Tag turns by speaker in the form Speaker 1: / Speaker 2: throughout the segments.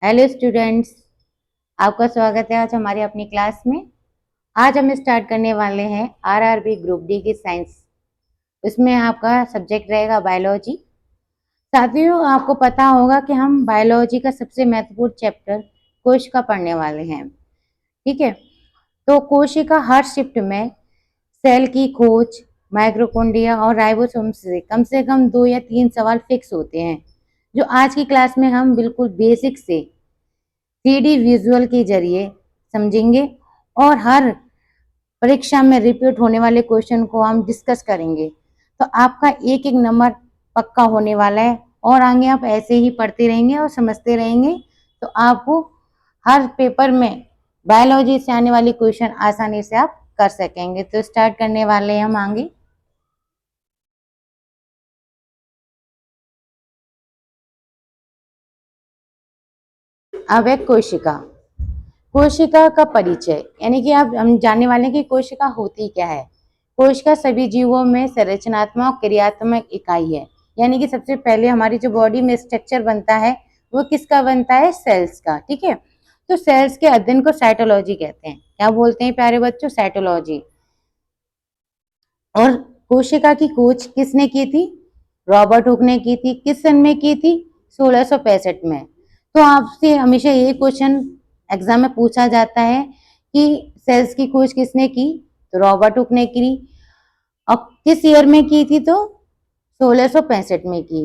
Speaker 1: Hello students, आपका स्वागत है आज हमारी अपनी क्लास में। आज हम स्टार्ट करने वाले हैं आरआरबी ग्रुप डी की साइंस। इसमें आपका सब्जेक्ट रहेगा बायोलॉजी। साथियों, आपको पता होगा कि हम बायोलॉजी का सबसे महत्वपूर्ण चैप्टर कोशिका पढ़ने वाले हैं। ठीक है, तो कोशिका हर शिफ्ट में सेल की खोज, माइटोकॉन्ड्रिया और राइबोसोम से कम 2 या 3 सवाल फिक्स होते हैं, जो आज की क्लास में हम बिल्कुल बेसिक से 3D विजुअल के जरिए समझेंगे और हर परीक्षा में रिपीट होने वाले क्वेश्चन को हम डिस्कस करेंगे। तो आपका एक एक नंबर पक्का होने वाला है और आगे आप ऐसे ही पढ़ते रहेंगे और समझते रहेंगे, तो आपको हर पेपर में बायोलॉजी से आने वाली क्वेश्चन आसानी से आप कर सकेंगे। तो स्टार्ट करने वाले हैं हम आगे। अब है कोशिका। कोशिका का परिचय, यानी कि आप हम जानने वाले हैं कि कोशिका होती क्या है। कोशिका सभी जीवों में संरचनात्मक क्रियात्मक इकाई है, यानी कि सबसे पहले हमारी जो बॉडी में स्ट्रक्चर बनता है वो किसका बनता है? सेल्स का। ठीक है, तो सेल्स के अध्ययन को साइटोलॉजी कहते हैं। क्या बोलते हैं प्यारे बच्चों? साइटोलॉजी। और कोशिका की खोज किसने की थी? रॉबर्ट हुक ने की थी। किस सन में की थी? 1665 में। तो आपसे हमेशा ये क्वेश्चन एग्जाम में पूछा जाता है कि सेल्स की खोज किसने की? तो रॉबर्ट हुक ने की। और किस ईयर में की थी? तो 1665 में की।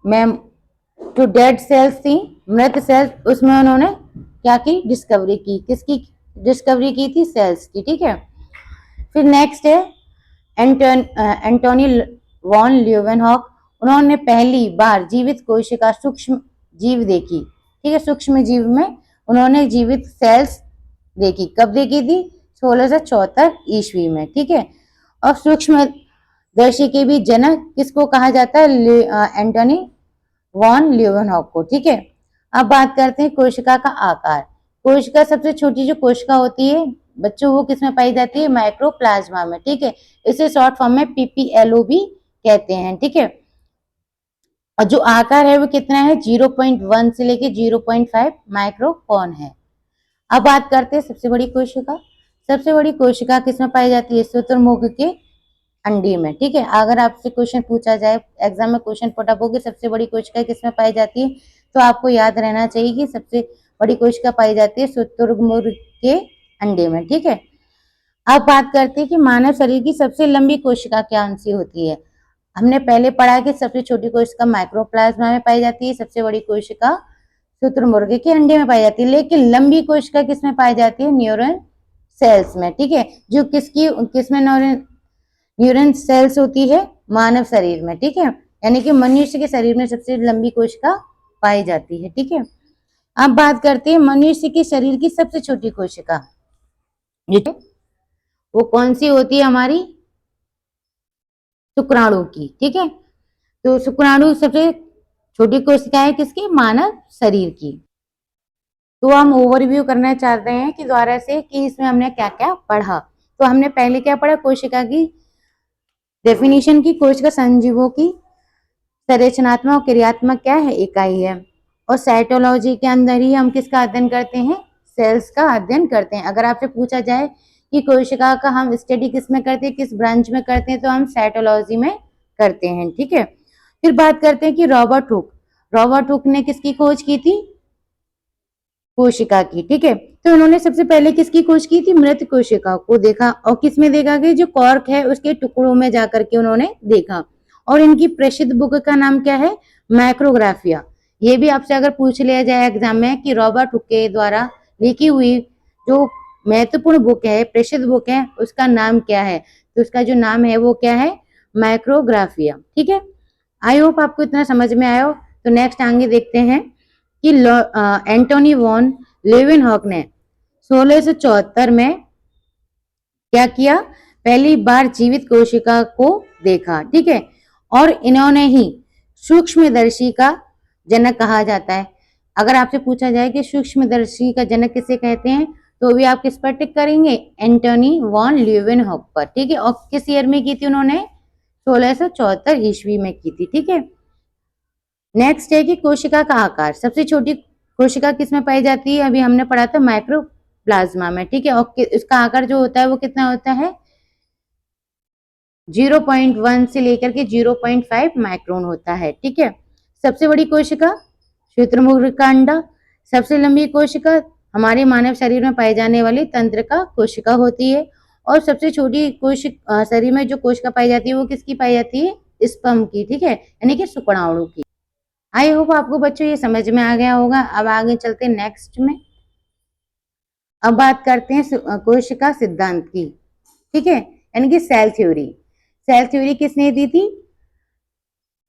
Speaker 1: मैम टू डेड सेल्स थी, मृत सेल्स, उसमें उन्होंने क्या की? डिस्कवरी की। किसकी डिस्कवरी की थी? सेल्स की। ठीक है, फिर नेक्स्ट है एंटोनी वॉन ल्यूवेनहॉक। उन्होंने पहली बार जीवित कोशिका सूक्ष्म जीव देखी। ठीक है, सूक्ष्म जीव में उन्होंने जीवित सेल्स देखी। कब देखी थी? 1674 ईस्वी में। ठीक है, और सूक्ष्म दर्शी के भी जनक किसको कहा जाता है? एंटोनी वॉन ल्यूवेनहॉक को। ठीक है, अब बात करते हैं कोशिका का आकार। कोशिका सबसे छोटी जो कोशिका होती है बच्चों, वो किसमें पाई जाती है? माइक्रोप्लाज्मा में। ठीक है, इसे शॉर्ट फॉर्म में पीपीएलओ भी कहते हैं। ठीक है, और जो आकार है वो कितना है? 0.1 से लेके 0.5 माइक्रोकॉन है। अब बात करते हैं सबसे बड़ी कोशिका। सबसे बड़ी कोशिका किसमें पाई जाती है? शुतुरमुर्ग के अंडे में। ठीक है, अगर आपसे क्वेश्चन पूछा जाए एग्जाम में, क्वेश्चन पुट अप होगी सबसे बड़ी कोशिका किसमें पाई जाती है, तो आपको याद रहना चाहिए कि सबसे बड़ी कोशिका पाई जाती है शुतुरमुर्ग के अंडे में। ठीक है, अब बात करते हैं कि मानव शरीर की सबसे लंबी कोशिका कौन सी होती है। हमने पहले पढ़ा कि सबसे छोटी कोशिका माइक्रोप्लाज्मा में पाई जाती है, सबसे बड़ी कोशिका शुतुरमुर्ग के अंडे में पाई जाती है, लेकिन लंबी कोशिका किसमें पाई जाती है? न्यूरॉन सेल्स में। ठीक है, जो किसमें न्यूरॉन सेल्स होती है? मानव शरीर में। ठीक है, यानी कि मनुष्य के शरीर में सबसे लंबी कोशिका पाई जाती है। ठीक है, अब बात करते हैं मनुष्य के शरीर की सबसे छोटी कोशिका, वो कौन सी होती है? हमारी शुक्राणु की। ठीक है, तो शुक्राणु सबसे छोटी कोशिका है किसकी? मानव शरीर की। तो हम ओवरव्यू करना चाहते हैं कि द्वारा से कि इसमें हमने क्या क्या पढ़ा। तो हमने पहले क्या पढ़ा? कोशिका की डेफिनेशन की। कोशिका संजीवों की संरचनात्मक क्रियात्मक क्या है? इकाई है। और साइटोलॉजी के अंदर ही हम किसका अध्ययन करते हैं? सेल्स का अध्ययन करते हैं। अगर आपसे पूछा जाए कि कोशिका का हम स्टडी किस में करते हैं, किस ब्रांच में करते हैं, तो हम साइटोलॉजी में करते हैं। ठीक है, फिर बात करते हैं कि रॉबर्ट हुक। रॉबर्ट हुक ने किसकी खोज की थी? कोशिका की। ठीक है, तो उन्होंने सबसे पहले किसकी खोज की थी? मृत कोशिका को देखा। और किसमें देखा कि जो कॉर्क है उसके टुकड़ों में जाकर के उन्होंने देखा। और इनकी प्रसिद्ध बुक का नाम क्या है? माइक्रोग्राफिया। ये भी आपसे अगर पूछ लिया जाए एग्जाम में कि रॉबर्ट हुक के द्वारा लिखी हुई जो महत्वपूर्ण बुक है, प्रसिद्ध बुक है, उसका नाम क्या है, तो उसका जो नाम है वो क्या है? माइक्रोग्राफिया। ठीक है, आई होप आपको इतना समझ में आया हो। तो नेक्स्ट आगे देखते हैं कि एंटोनी वॉन लेवेनहॉक ने 1674 में क्या किया? पहली बार जीवित कोशिका को देखा। ठीक है, और इन्होंने ही सूक्ष्मदर्शी का जनक कहा जाता है। अगर आपसे पूछा जाए कि सूक्ष्मदर्शी का जनक किसे कहते हैं, तो भी आप किस पर टिक करेंगे? एंटोनी वॉन ल्यूवेनहॉक पर। ठीक है, और किस ईयर में की थी उन्होंने? 1674 ईस्वी में की थी। ठीक है, नेक्स्ट है कि कोशिका का आकार। सबसे छोटी कोशिका किसमें पाई जाती है? अभी हमने पढ़ा था माइक्रोप्लाज्मा में, ठीक है। और इसका आकार जो होता है वो कितना होता है? 0.1 से लेकर के 0.5 माइक्रोन होता है, ठीक है। सबसे बड़ी कोशिका शुतुरमुर्ग का अंडा। सबसे लंबी कोशिका हमारे मानव शरीर में पाई जाने वाली तंत्र का कोशिका होती है। और सबसे छोटी कोशिका शरीर में जो कोशिका पाई जाती है वो किसकी पाई जाती है? स्पर्म की, ठीक है, यानी कि शुक्राणु की। आई होप आपको बच्चों ये समझ में आ गया होगा। अब आगे चलते हैं नेक्स्ट में। अब बात करते हैं कोशिका सिद्धांत की, ठीक है, यानी कि सेल थ्योरी। सेल थ्योरी किसने दी थी?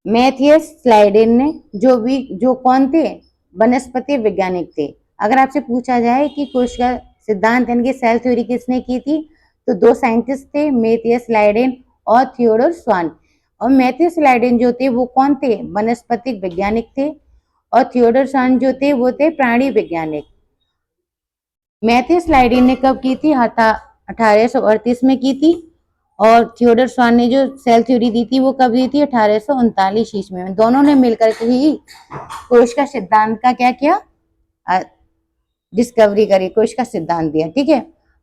Speaker 1: मैथियस स्लाइडेन ने। जो कौन थे? वनस्पति वैज्ञानिक थे। अगर आपसे पूछा जाए कि कोशिका सिद्धांत यानी कि सेल थ्योरी किसने की थी, तो दो साइंटिस्ट थे, मैथियस स्लाइडेन और थियोडोर स्वान। और मैथियस स्लाइडेन जो थे वो कौन थे? वनस्पति वैज्ञानिक थे। और थियोडोर स्वान जो थे वो थे प्राणी वैज्ञानिक। मैथियस स्लाइडेन ने कब की थी? 1838 में की थी। और थियोडोर स्वान ने जो सेल थ्योरी दी थी वो कब दी थी? 1839 ईस्वी में। दोनों ने मिलकर के ही कोश का सिद्धांत का क्या किया? डिस्कवरी करी, कोश का सिद्धांत दिया, ठीक है।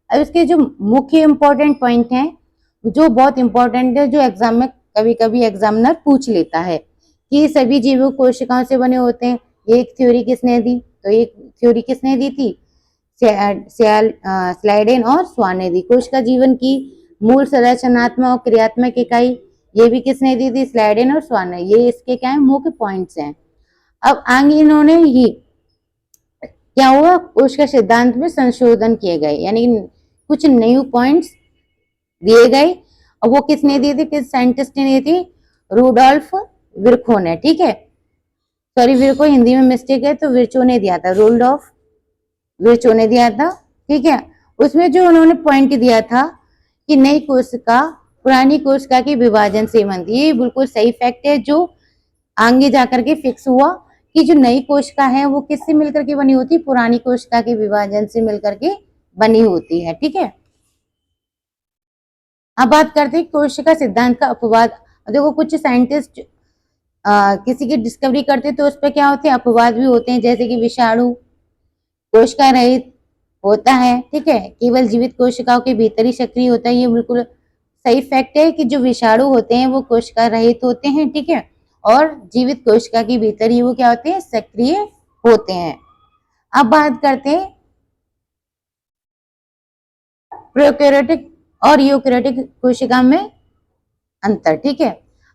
Speaker 1: अब इसके जो मुख्य इंपॉर्टेंट पॉइंट हैं, जो बहुत इंपॉर्टेंट है, जो एग्जाम में कभी कभी एग्जामिनर पूछ लेता है कि सभी जीव कोशिकाओं से बने होते हैं। एक थ्योरी किसने दी? तो एक थ्योरी किसने दी थी? स्लाइडेन और स्वान ने दी। कोश का जीवन की मूल संरचनात्मक और क्रियात्मक इकाई ये भी किसने दी थी? स्लाइडेन और स्वान ने। ये इसके क्या है? मुख्य पॉइंट्स हैं। अब आगे इन्होंने ही क्या हुआ? कोश का सिद्धांत में संशोधन किए गए, यानी कुछ न्यू पॉइंट्स दिए गए। और वो किसने दिए थे? किस साइंटिस्ट ने दी थी? रूडोल्फ विर्को ने, ठीक है। सॉरी, विर्को हिंदी में मिस्टेक है, तो विर्चो ने दिया था, रूडोल्फ विर्चो ने दिया था, ठीक है। उसमें जो उन्होंने पॉइंट दिया था कि नई कोशिका पुरानी कोशिका के विभाजन से बनती है। ये बिल्कुल सही फैक्ट है, जो आगे जाकर के फिक्स हुआ कि जो नई कोशिका है वो किससे मिलकर के बनी होती है? पुरानी कोशिका के विभाजन से मिलकर के बनी होती है, ठीक है। अब बात करते हैं कोशिका सिद्धांत का अपवाद। देखो, कुछ साइंटिस्ट किसी की डिस्कवरी करते तो उस पर क्या होते हैं? अपवाद भी होते हैं, जैसे कि विषाणु कोशिका रहित होता है, ठीक है, केवल जीवित कोशिकाओं के भीतर ही सक्रिय होता है। ये बिल्कुल सही फैक्ट है कि जो विषाणु होते हैं वो कोशिका रहित होते हैं, ठीक है, और जीवित कोशिका के भीतर ही वो क्या होते हैं? सक्रिय होते हैं। अब बात करते हैं प्रोकैरियोटिक और यूकैरियोटिक कोशिका में अंतर, ठीक है।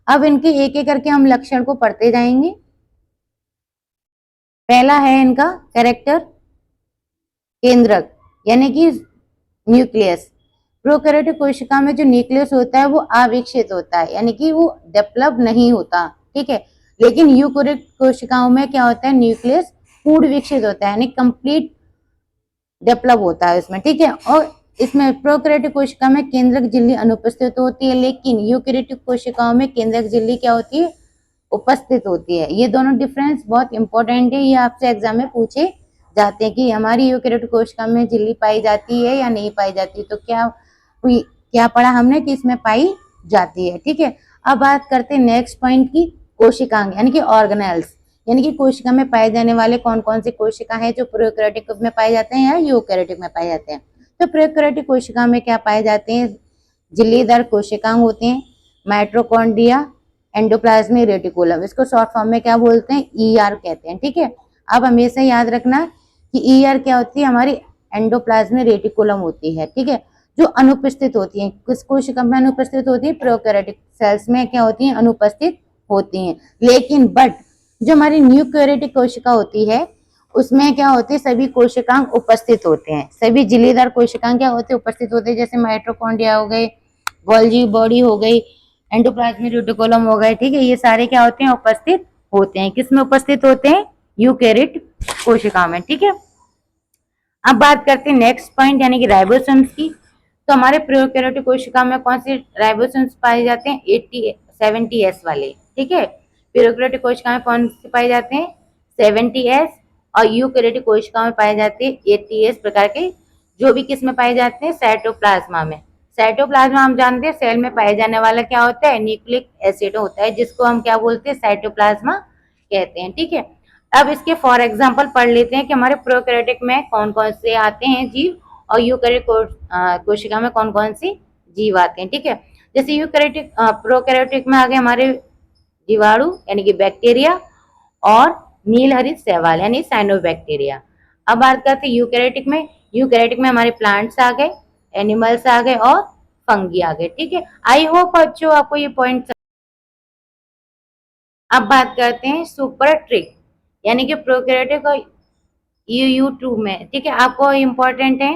Speaker 1: अब इनके एक एक करके हम लक्षण को पढ़ते जाएंगे। पहला है इनका कैरेक्टर, केंद्रक, यानी कि न्यूक्लियस। प्रोकैरियोटिक कोशिका में जो न्यूक्लियस होता है वो अविकसित होता है, यानी कि वो डेवलप नहीं होता, ठीक है। लेकिन यूकैरियोटिक कोशिकाओं में क्या होता है? न्यूक्लियस पूर्ण विकसित होता है, यानी कंप्लीट डेवलप होता है उसमें, ठीक है। और इसमें प्रोकैरियोटिक कोशिका में केंद्रक झिल्ली अनुपस्थित होती है, लेकिन यूकैरियोटिक कोशिकाओं में केंद्रक झिल्ली क्या होती है? उपस्थित होती है। ये दोनों डिफरेंस बहुत इंपॉर्टेंट है, ये आपसे एग्जाम में पूछे जाते हैं कि हमारी यूकैरियोटिक कोशिका में झिल्ली पाई जाती है या नहीं पाई जाती। तो क्या पढ़ा हमने कि इसमें पाई जाती है, ठीक है। अब बात करते हैं नेक्स्ट पॉइंट की, कोशिकांग यानी कि ऑर्गेनेल्स, यानी कि कोशिका में पाए जाने वाले कौन कौन से कोशिका हैं जो प्रोकैरियोटिक में पाए जाते हैं या यूकैरियोटिक में पाए जाते हैं। तो प्रोकैरियोटिक कोशिका में क्या पाए जाते हैं? झिल्लीदार कोशिकांग होते हैं, माइटोकॉन्ड्रिया, एंडोप्लाज्मिक रेटिकुलम, इसको शॉर्ट फॉर्म में क्या बोलते हैं? ईआर कहते हैं, ठीक है। अब हमेशा याद रखना कि ईआर क्या होती है? हमारी एंडोप्लाज्मिक रेटिकुलम होती है, ठीक है, जो अनुपस्थित होती है। किस कोशिका में अनुपस्थित होती है? प्रोकैरियोटिक सेल्स में क्या होती है? अनुपस्थित होती हैं। लेकिन बट जो हमारी न्यूकैरियोटिक कोशिका होती है उसमें क्या होती है? सभी कोशिकांग उपस्थित होते हैं, सभी झिल्लीदार कोशिकांग क्या होते हैं? उपस्थित होते हैं, जैसे माइटोकॉन्ड्रिया हो गए, गोल्गी बॉडी हो गई, एंडोप्लाज्मिक रेटिकुलम हो गए, ठीक है, ये सारे क्या होते हैं? उपस्थित होते हैं। किसमें उपस्थित होते हैं? यूकैरियोटिक कोशिका में, ठीक है। अब बात करते हैं नेक्स्ट पॉइंट यानी कि राइबोसोम्स की। तो हमारे प्रोकैरियोटिक कोशिका में कौन से राइबोसोम्स पाए जाते हैं? 70S वाले, ठीक है। प्रोकैरियोटिक कोशिका में कौन से पाए जाते हैं? 70S। और यूकैरियोटिक कोशिका में पाए जाते हैं 80S प्रकार के, जो भी किस में पाए जाते हैं? साइटोप्लाज्मा में। साइटोप्लाज्मा हम जानते हैं सेल में पाए जाने वाला क्या होता है? न्यूक्लिक एसिड होता है, जिसको हम क्या बोलते हैं? साइटोप्लाज्मा कहते हैं। ठीक है, अब इसके फॉर एग्जांपल पढ़ लेते हैं कि हमारे प्रोकैरियोटिक में कौन कौन से आते हैं जीव और यूकैरियोटिक कोशिका में कौन कौन से जीव आते हैं। ठीक है, जैसे यूकैरियोटिक प्रोकैरियोटिक में आ गए हमारे जीवाणु यानी कि बैक्टीरिया और नील हरित शैवाल यानी साइनोबैक्टीरिया। अब बात करते हैं यूकैरियोटिक में। यूकैरियोटिक में हमारे प्लांट्स आ गए, एनिमल्स आ गए और फंगी आ गए। ठीक है, आई होप बच्चों आपको ये पॉइंट। अब बात करते हैं सुपर ट्रिक यानी कि प्रोकैरियोटिक और यू2 में। ठीक है, आपको इम्पोर्टेंट है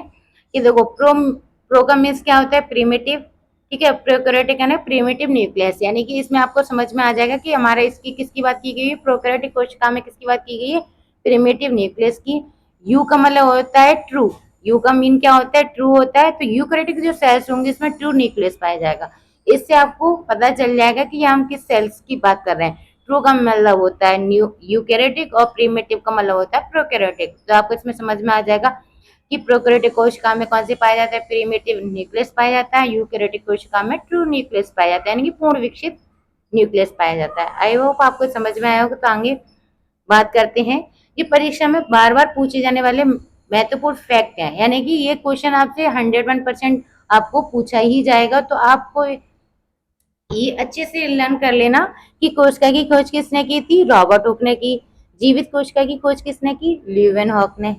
Speaker 1: कि देखो प्रो का मीन्स क्या होता है, प्रिमिटिव। ठीक है, प्रोकैरियोटिक है ना प्रिमिटिव न्यूक्लियस, यानी कि इसमें आपको समझ में आ जाएगा कि हमारा इसकी किसकी बात की गई है, प्रोकैरियोटिक कोशिका में किसकी बात की गई है, प्रिमिटिव न्यूक्लियस की। यू का मतलब होता है ट्रू, यू का मीन क्या होता है, ट्रू होता है। तो यूकैरियोटिक जो सेल्स होंगे इसमें ट्रू न्यूक्लियस पाया जाएगा। इससे आपको पता चल जाएगा कि हम किस सेल्स की बात कर रहे हैं। ट्रू का मतलब होता है न्यू यूकैरियोटिक और प्रिमिटिव का मतलब होता है प्रोकैरियोटिक। तो आपको इसमें समझ में आ जाएगा कि प्रोकैरियोटिक कोशिका में कौन से पाया जाता है, प्रिमिटिव न्यूक्लियस पाया जाता है, यूकैरियोटिक कोशिका में ट्रू न्यूक्लियस पाया जाता है यानी कि पूर्ण विकसित न्यूक्लियस पाया जाता है। आई होप आपको समझ में आया होगा। तो आगे बात करते हैं, ये परीक्षा में बार बार पूछे जाने वाले महत्वपूर्ण फैक्ट हैं, यानी कि ये क्वेश्चन आपसे 101% आपको पूछा ही जाएगा। तो आपको ये अच्छे से लर्न कर लेना कि कोशिका की खोज किसने की थी, रॉबर्ट हुक ने की। जीवित कोशिका की खोज किसने की, ल्यूवेनहॉक ने।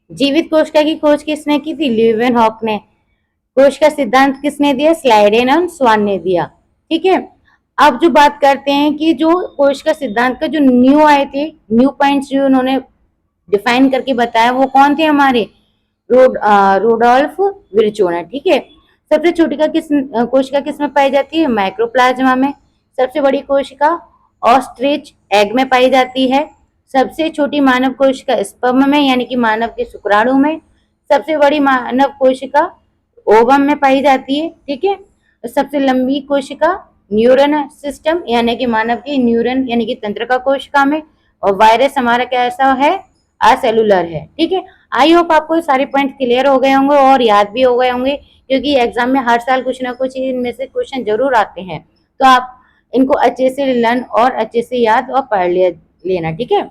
Speaker 1: जीवित कोशिका की खोज किसने की थी, ल्यूवेनहॉक ने। कोशिका सिद्धांत किसने दिया, स्लाइडेन और स्वान ने दिया। ठीक है, अब जो बात करते हैं कि जो कोशिका सिद्धांत का जो न्यू आए थे, न्यू पॉइंट्स जो उन्होंने डिफाइन करके बताया, वो कौन थे हमारे रोडोल्फ विरचोना। ठीक है, सबसे छोटी का कोशिका किसमें पाई जाती है, माइक्रोप्लाज्मा में। सबसे बड़ी कोशिका ऑस्ट्रिच एग में पाई जाती है। सबसे छोटी मानव कोशिका स्पर्म में यानी कि मानव के शुक्राणु में। सबसे बड़ी मानव कोशिका ओवम में पाई जाती है। ठीक है, सबसे लंबी कोशिका न्यूरन सिस्टम यानी कि मानव के न्यूरन यानी कि तंत्रिका कोशिका में। और वायरस हमारा कैसा है, असेलुलर है। ठीक है, आई होप आपको सारे पॉइंट क्लियर हो गए होंगे और याद भी हो गए होंगे, क्योंकि एग्जाम में हर साल कुछ ना कुछ इनमें से क्वेश्चन जरूर आते हैं। तो आप इनको अच्छे से लर्न और अच्छे से याद और पढ़ लेना। ठीक है,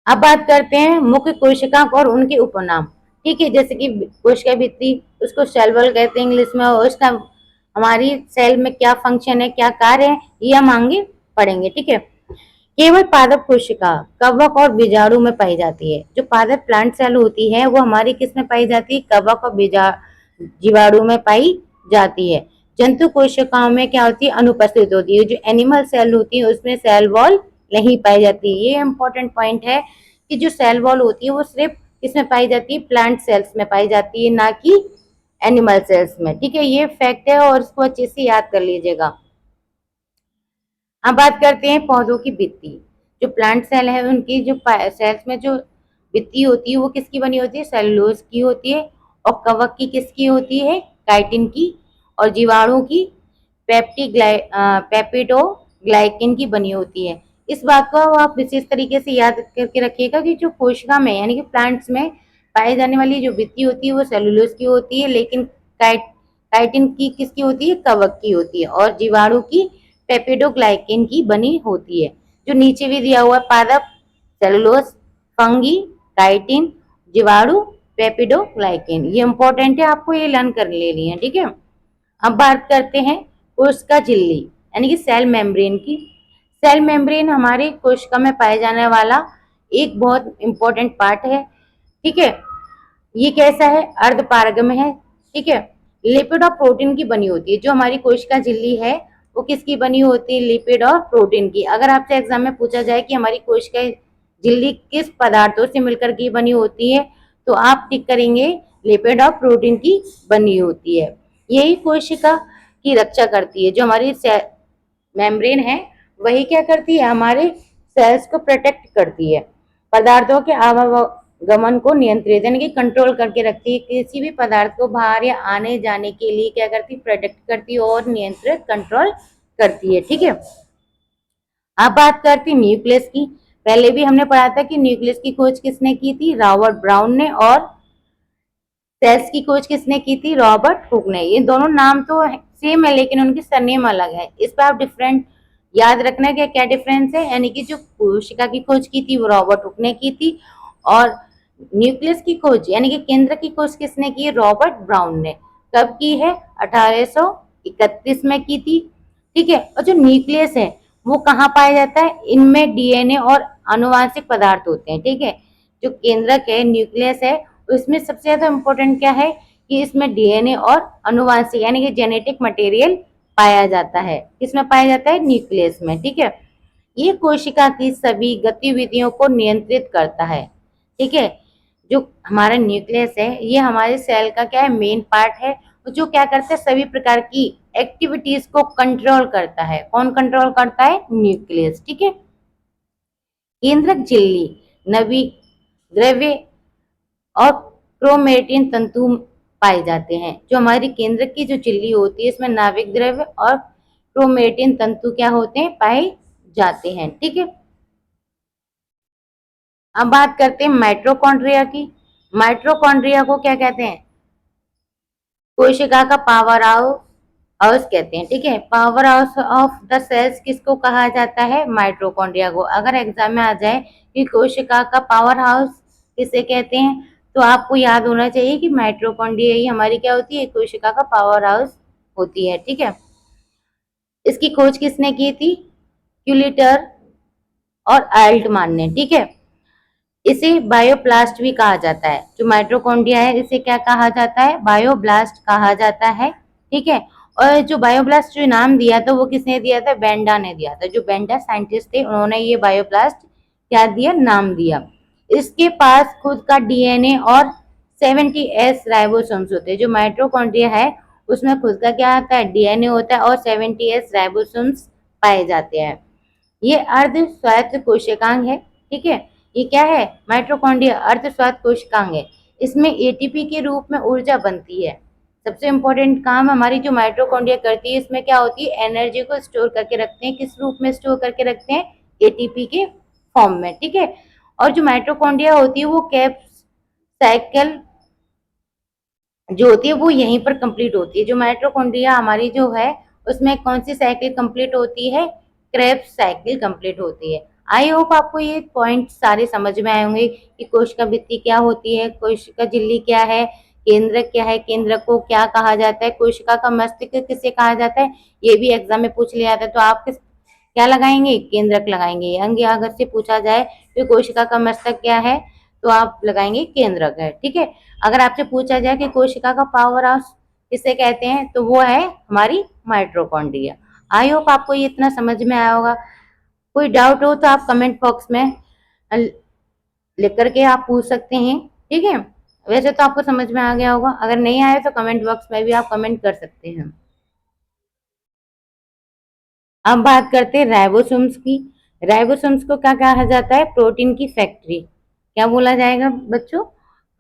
Speaker 1: अब बात करते हैं मुख्य कोशिका और उनके उपनाम। ठीक है, जैसे कि कोशिका भित्ति, उसको सेल वॉल कहते हैं इंग्लिश में, और उसका हमारी सेल में क्या फंक्शन है, क्या कार्य है, ये हम आगे पढ़ेंगे। ठीक है, केवल पादप कोशिका कवक और बीजाणु में पाई जाती है। जो पादप प्लांट सेल होती है वो हमारी किस में पाई जाती है, कवक और जीवाणु में पाई जाती है। जंतु कोशिकाओं में क्या होती है, अनुपस्थित होती है। जो एनिमल सेल होती है उसमें सेल वॉल नहीं पाई जाती। ये इंपॉर्टेंट पॉइंट है कि जो सेल वॉल होती है वो सिर्फ किसमें पाई जाती है, प्लांट सेल्स में पाई जाती है, ना कि एनिमल सेल्स में। ठीक है, ये फैक्ट है और इसको अच्छे से याद कर लीजिएगा। अब बात करते हैं पौधों की भित्ति। जो प्लांट सेल है उनकी जो सेल्स में जो भित्ति होती है वो किसकी बनी होती है, सेलुलोज की होती है। और कवक की किसकी होती है, काइटिन की। और जीवाणु की पेप्टिडोग्लाइकिन की बनी होती है। इस बात को आप विशेष तरीके से याद करके रखिएगा कि जो कोशिका में यानी कि प्लांट्स में पाई जाने वाली जो भित्ति होती है वो सेलुलोज की होती है, लेकिन काइटिन की किसकी होती है, कवक की होती है। और जीवाणु की पेप्टिडोग्लाइकिन की बनी होती है। जो नीचे भी दिया हुआ पादप सेलुलोज, फंगी, काइटिन, जीवाणु, पेप्टिडोग्लाइकिन, ये इंपॉर्टेंट है, आपको ये लर्न कर लेनी है। ठीक है, अब बात करते हैं कोशिका झिल्ली यानी कि सेल मेम्ब्रेन की। सेल मेम्ब्रेन हमारे कोशिका में पाए जाने वाला एक बहुत इंपॉर्टेंट पार्ट है। ठीक है, ये कैसा है, अर्धपारगम्य है। ठीक है, लिपिड और प्रोटीन की बनी होती है। जो हमारी कोशिका झिल्ली है वो किसकी बनी होती है, लिपिड और प्रोटीन की। अगर आपसे एग्जाम में पूछा जाए कि हमारी कोशिका झिल्ली किस पदार्थों से मिलकर की बनी होती है, तो आप टिक करेंगे लिपिड और प्रोटीन की बनी होती है। यही कोशिका की रक्षा करती है। जो हमारी मेम्ब्रेन है वही क्या करती है, हमारे सेल्स को प्रोटेक्ट करती है। पदार्थों के आवागमन को नियंत्रित यानी कि कंट्रोल करके रखती है। किसी भी पदार्थ को बाहर या आने जाने के लिए क्या करती है, प्रोटेक्ट करती है और नियंत्रित कंट्रोल करती है। ठीक है, अब बात करती है न्यूक्लियस की। पहले भी हमने पढ़ा था कि न्यूक्लियस की खोज किसने की थी, रॉबर्ट ब्राउन ने। और सेल्स की खोज किसने की थी, रॉबर्ट हुक ने। ये दोनों नाम तो सेम है लेकिन उनकी सरनेम अलग है। इस पर आप डिफरेंट याद रखना क्या क्या डिफरेंस है, यानी कि जो कोशिका की खोज की थी वो रॉबर्ट हुक ने की थी, और न्यूक्लियस की खोज यानी कि केंद्र की खोज किसने की? रॉबर्ट ब्राउन ने। कब की है? 1831 में की थी। ठीक है, और जो न्यूक्लियस है वो कहाँ पाया जाता है? इनमें डीएनए और आनुवांशिक पदार्थ होते हैं। ठीक है, जो केंद्रक है, न्यूक्लियस है, उसमें सबसे ज्यादा इम्पोर्टेंट क्या है कि इसमें डीएनए और आनुवांशिक यानी कि जेनेटिक मटेरियल पाया जाता है। किसमें पाया जाता है? न्यूक्लियस में। ठीक है, ये कोशिका की सभी गतिविधियों को नियंत्रित करता है। ठीक है, जो हमारा न्यूक्लियस है ये हमारे सेल का क्या है? मेन पार्ट है, जो क्या करता है? सभी प्रकार की एक्टिविटीज को कंट्रोल करता है। कौन कंट्रोल करता है? न्यूक्लियस। ठीक है, केंद्रक झिल्ली नवी द्रव्य और क्रोमेटिन तंतु पाए जाते हैं। जो हमारी केंद्रक की जो झिल्ली होती है इसमें नाभिक द्रव्य और क्रोमेटिन तंतु क्या होते हैं? पाए जाते हैं। ठीक है, अब बात करते हैं माइटोकॉन्ड्रिया की। माइटोकॉन्ड्रिया को क्या कहते हैं? कोशिका का पावर हाउस कहते हैं। ठीक है, power house of the cells किसको कहा जाता है? माइटोकॉन्ड्रिया को। अगर एग्जाम में आ जाए कि कोशिका का पावर हाउस किसे कहते हैं, तो आपको याद होना चाहिए कि माइटोकॉन्ड्रिया ही हमारी क्या होती है? कोशिका का पावर हाउस होती है। ठीक है, इसकी खोज किसने की थी? क्यूलिटर और आल्टमान ने। ठीक है, इसे बायोप्लास्ट भी कहा जाता है। जो माइटोकॉन्ड्रिया है इसे क्या कहा जाता है? बायोब्लास्ट कहा जाता है। ठीक है, और जो बायोब्लास्ट जो नाम दिया था वो किसने दिया था? बेंडा ने दिया था। जो बेंडा साइंटिस्ट थे उन्होंने ये बायोब्लास्ट क्या दिया? नाम दिया। इसके पास खुद का डीएनए और 70s राइबोसोम्स होते हैं। जो माइटोकॉन्ड्रिया है उसमें खुद का क्या आता है? डीएनए होता है और 70s राइबोसोम्स पाए जाते हैं। ये अर्ध स्वायत्त कोशिकांग है। ठीक है, ये क्या है? माइटोकॉन्ड्रिया अर्ध स्वायत्त कोशिकांग है। इसमें एटीपी के रूप में ऊर्जा बनती है। सबसे इंपॉर्टेंट काम हमारी जो माइटोकॉन्ड्रिया करती है इसमें क्या होती है? एनर्जी को स्टोर करके रखते हैं। किस रूप में स्टोर करके रखते हैं? एटीपी के फॉर्म में। ठीक है, और जो माइटोकॉन्ड्रिया होती है वो कैप साइकिल जो होती है वो यहीं पर कंप्लीट होती है। जो माइटोकॉन्ड्रिया हमारी जो है उसमें कौन सी साइकिल कंप्लीट होती है? क्रेब्स साइकिल कंप्लीट होती है। आई होप आपको ये पॉइंट सारे समझ में आए होंगे कि कोशिका भित्ति क्या होती है, कोशिका झिल्ली क्या है, केंद्रक क्या है, केंद्रक को क्या कहा जाता है, कोशिका का मस्तिष्क किसे कहा जाता है। ये भी एग्जाम में पूछ लिया था, तो आप क्या लगाएंगे? केंद्रक लगाएंगे। अंग अगर से पूछा जाए कि कोशिका का मस्तक क्या है, तो आप लगाएंगे केंद्रक है। ठीक है, अगर आपसे पूछा जाए कि कोशिका का पावर हाउस किसे कहते हैं, तो वो है हमारी माइटोकॉन्ड्रिया। आई होप आपको ये इतना समझ में आया होगा। कोई डाउट हो तो आप कमेंट बॉक्स में लिख करके आप पूछ सकते हैं। ठीक है, वैसे तो आपको समझ में आ गया होगा, अगर नहीं आया तो कमेंट बॉक्स में भी आप कमेंट कर सकते हैं। अब बात करते हैं राइबोसोम्स की। राइबोसोम्स को क्या कहा जाता है? प्रोटीन की फैक्ट्री। क्या बोला जाएगा बच्चों?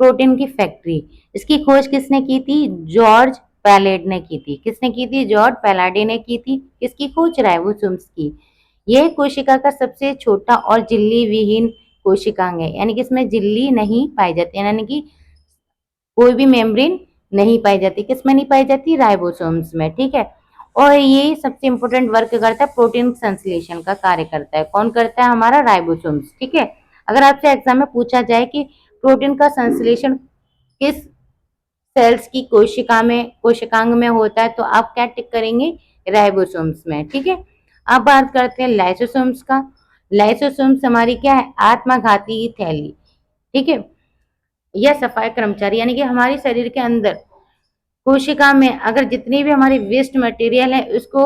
Speaker 1: प्रोटीन की फैक्ट्री। इसकी खोज किसने की थी? जॉर्ज पैलेड ने की थी। किसने की थी? जॉर्ज पैलाडे ने की थी। किसकी खोज? राइबोसोम्स की। यह कोशिका का सबसे छोटा और झिल्ली विहीन कोशिकांग है, यानी कि इसमें झिल्ली नहीं पाई जाती, यानी कि कोई भी मेम्ब्रेन नहीं पाई जाती। किसमें नहीं पाई जाती? राइबोसोम्स में। ठीक है, और ये सबसे इंपॉर्टेंट वर्क करता है, प्रोटीन संश्लेषण का कार्य करता है। कौन करता है? हमारा राइबोसोम्स। ठीक है, अगर आपसे एग्जाम में पूछा जाए कि प्रोटीन का संश्लेषण किस सेल्स की कोशिकांग में होता है, तो आप क्या टिक करेंगे? राइबोसोम्स में। ठीक है, अब बात करते हैं लाइसोसोम्स का। लाइसोसोम्स हमारी क्या है? आत्मघाती थैली। ठीक है, यह सफाई कर्मचारी यानी कि हमारे शरीर के अंदर कोशिका में अगर जितनी भी हमारी वेस्ट मटेरियल है उसको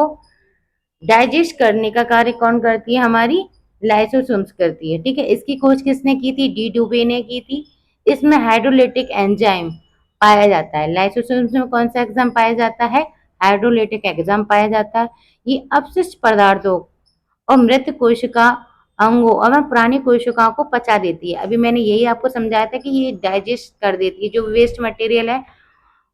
Speaker 1: डाइजेस्ट करने का कार्य कौन करती है? हमारी लाइसोसोम्स करती है। ठीक है, इसकी खोज किसने की थी? डी डुबे ने की थी। इसमें हाइड्रोलिटिक एंजाइम पाया जाता है। लाइसोसोम्स में कौन सा एंजाइम पाया जाता है? हाइड्रोलिटिक एंजाइम पाया जाता है। ये अपशिष्ट पदार्थों और मृत कोशिका अंगों और पुरानी कोशिकाओं को पचा देती है। अभी मैंने यही आपको समझाया था कि ये डाइजेस्ट कर देती है जो वेस्ट मटेरियल है,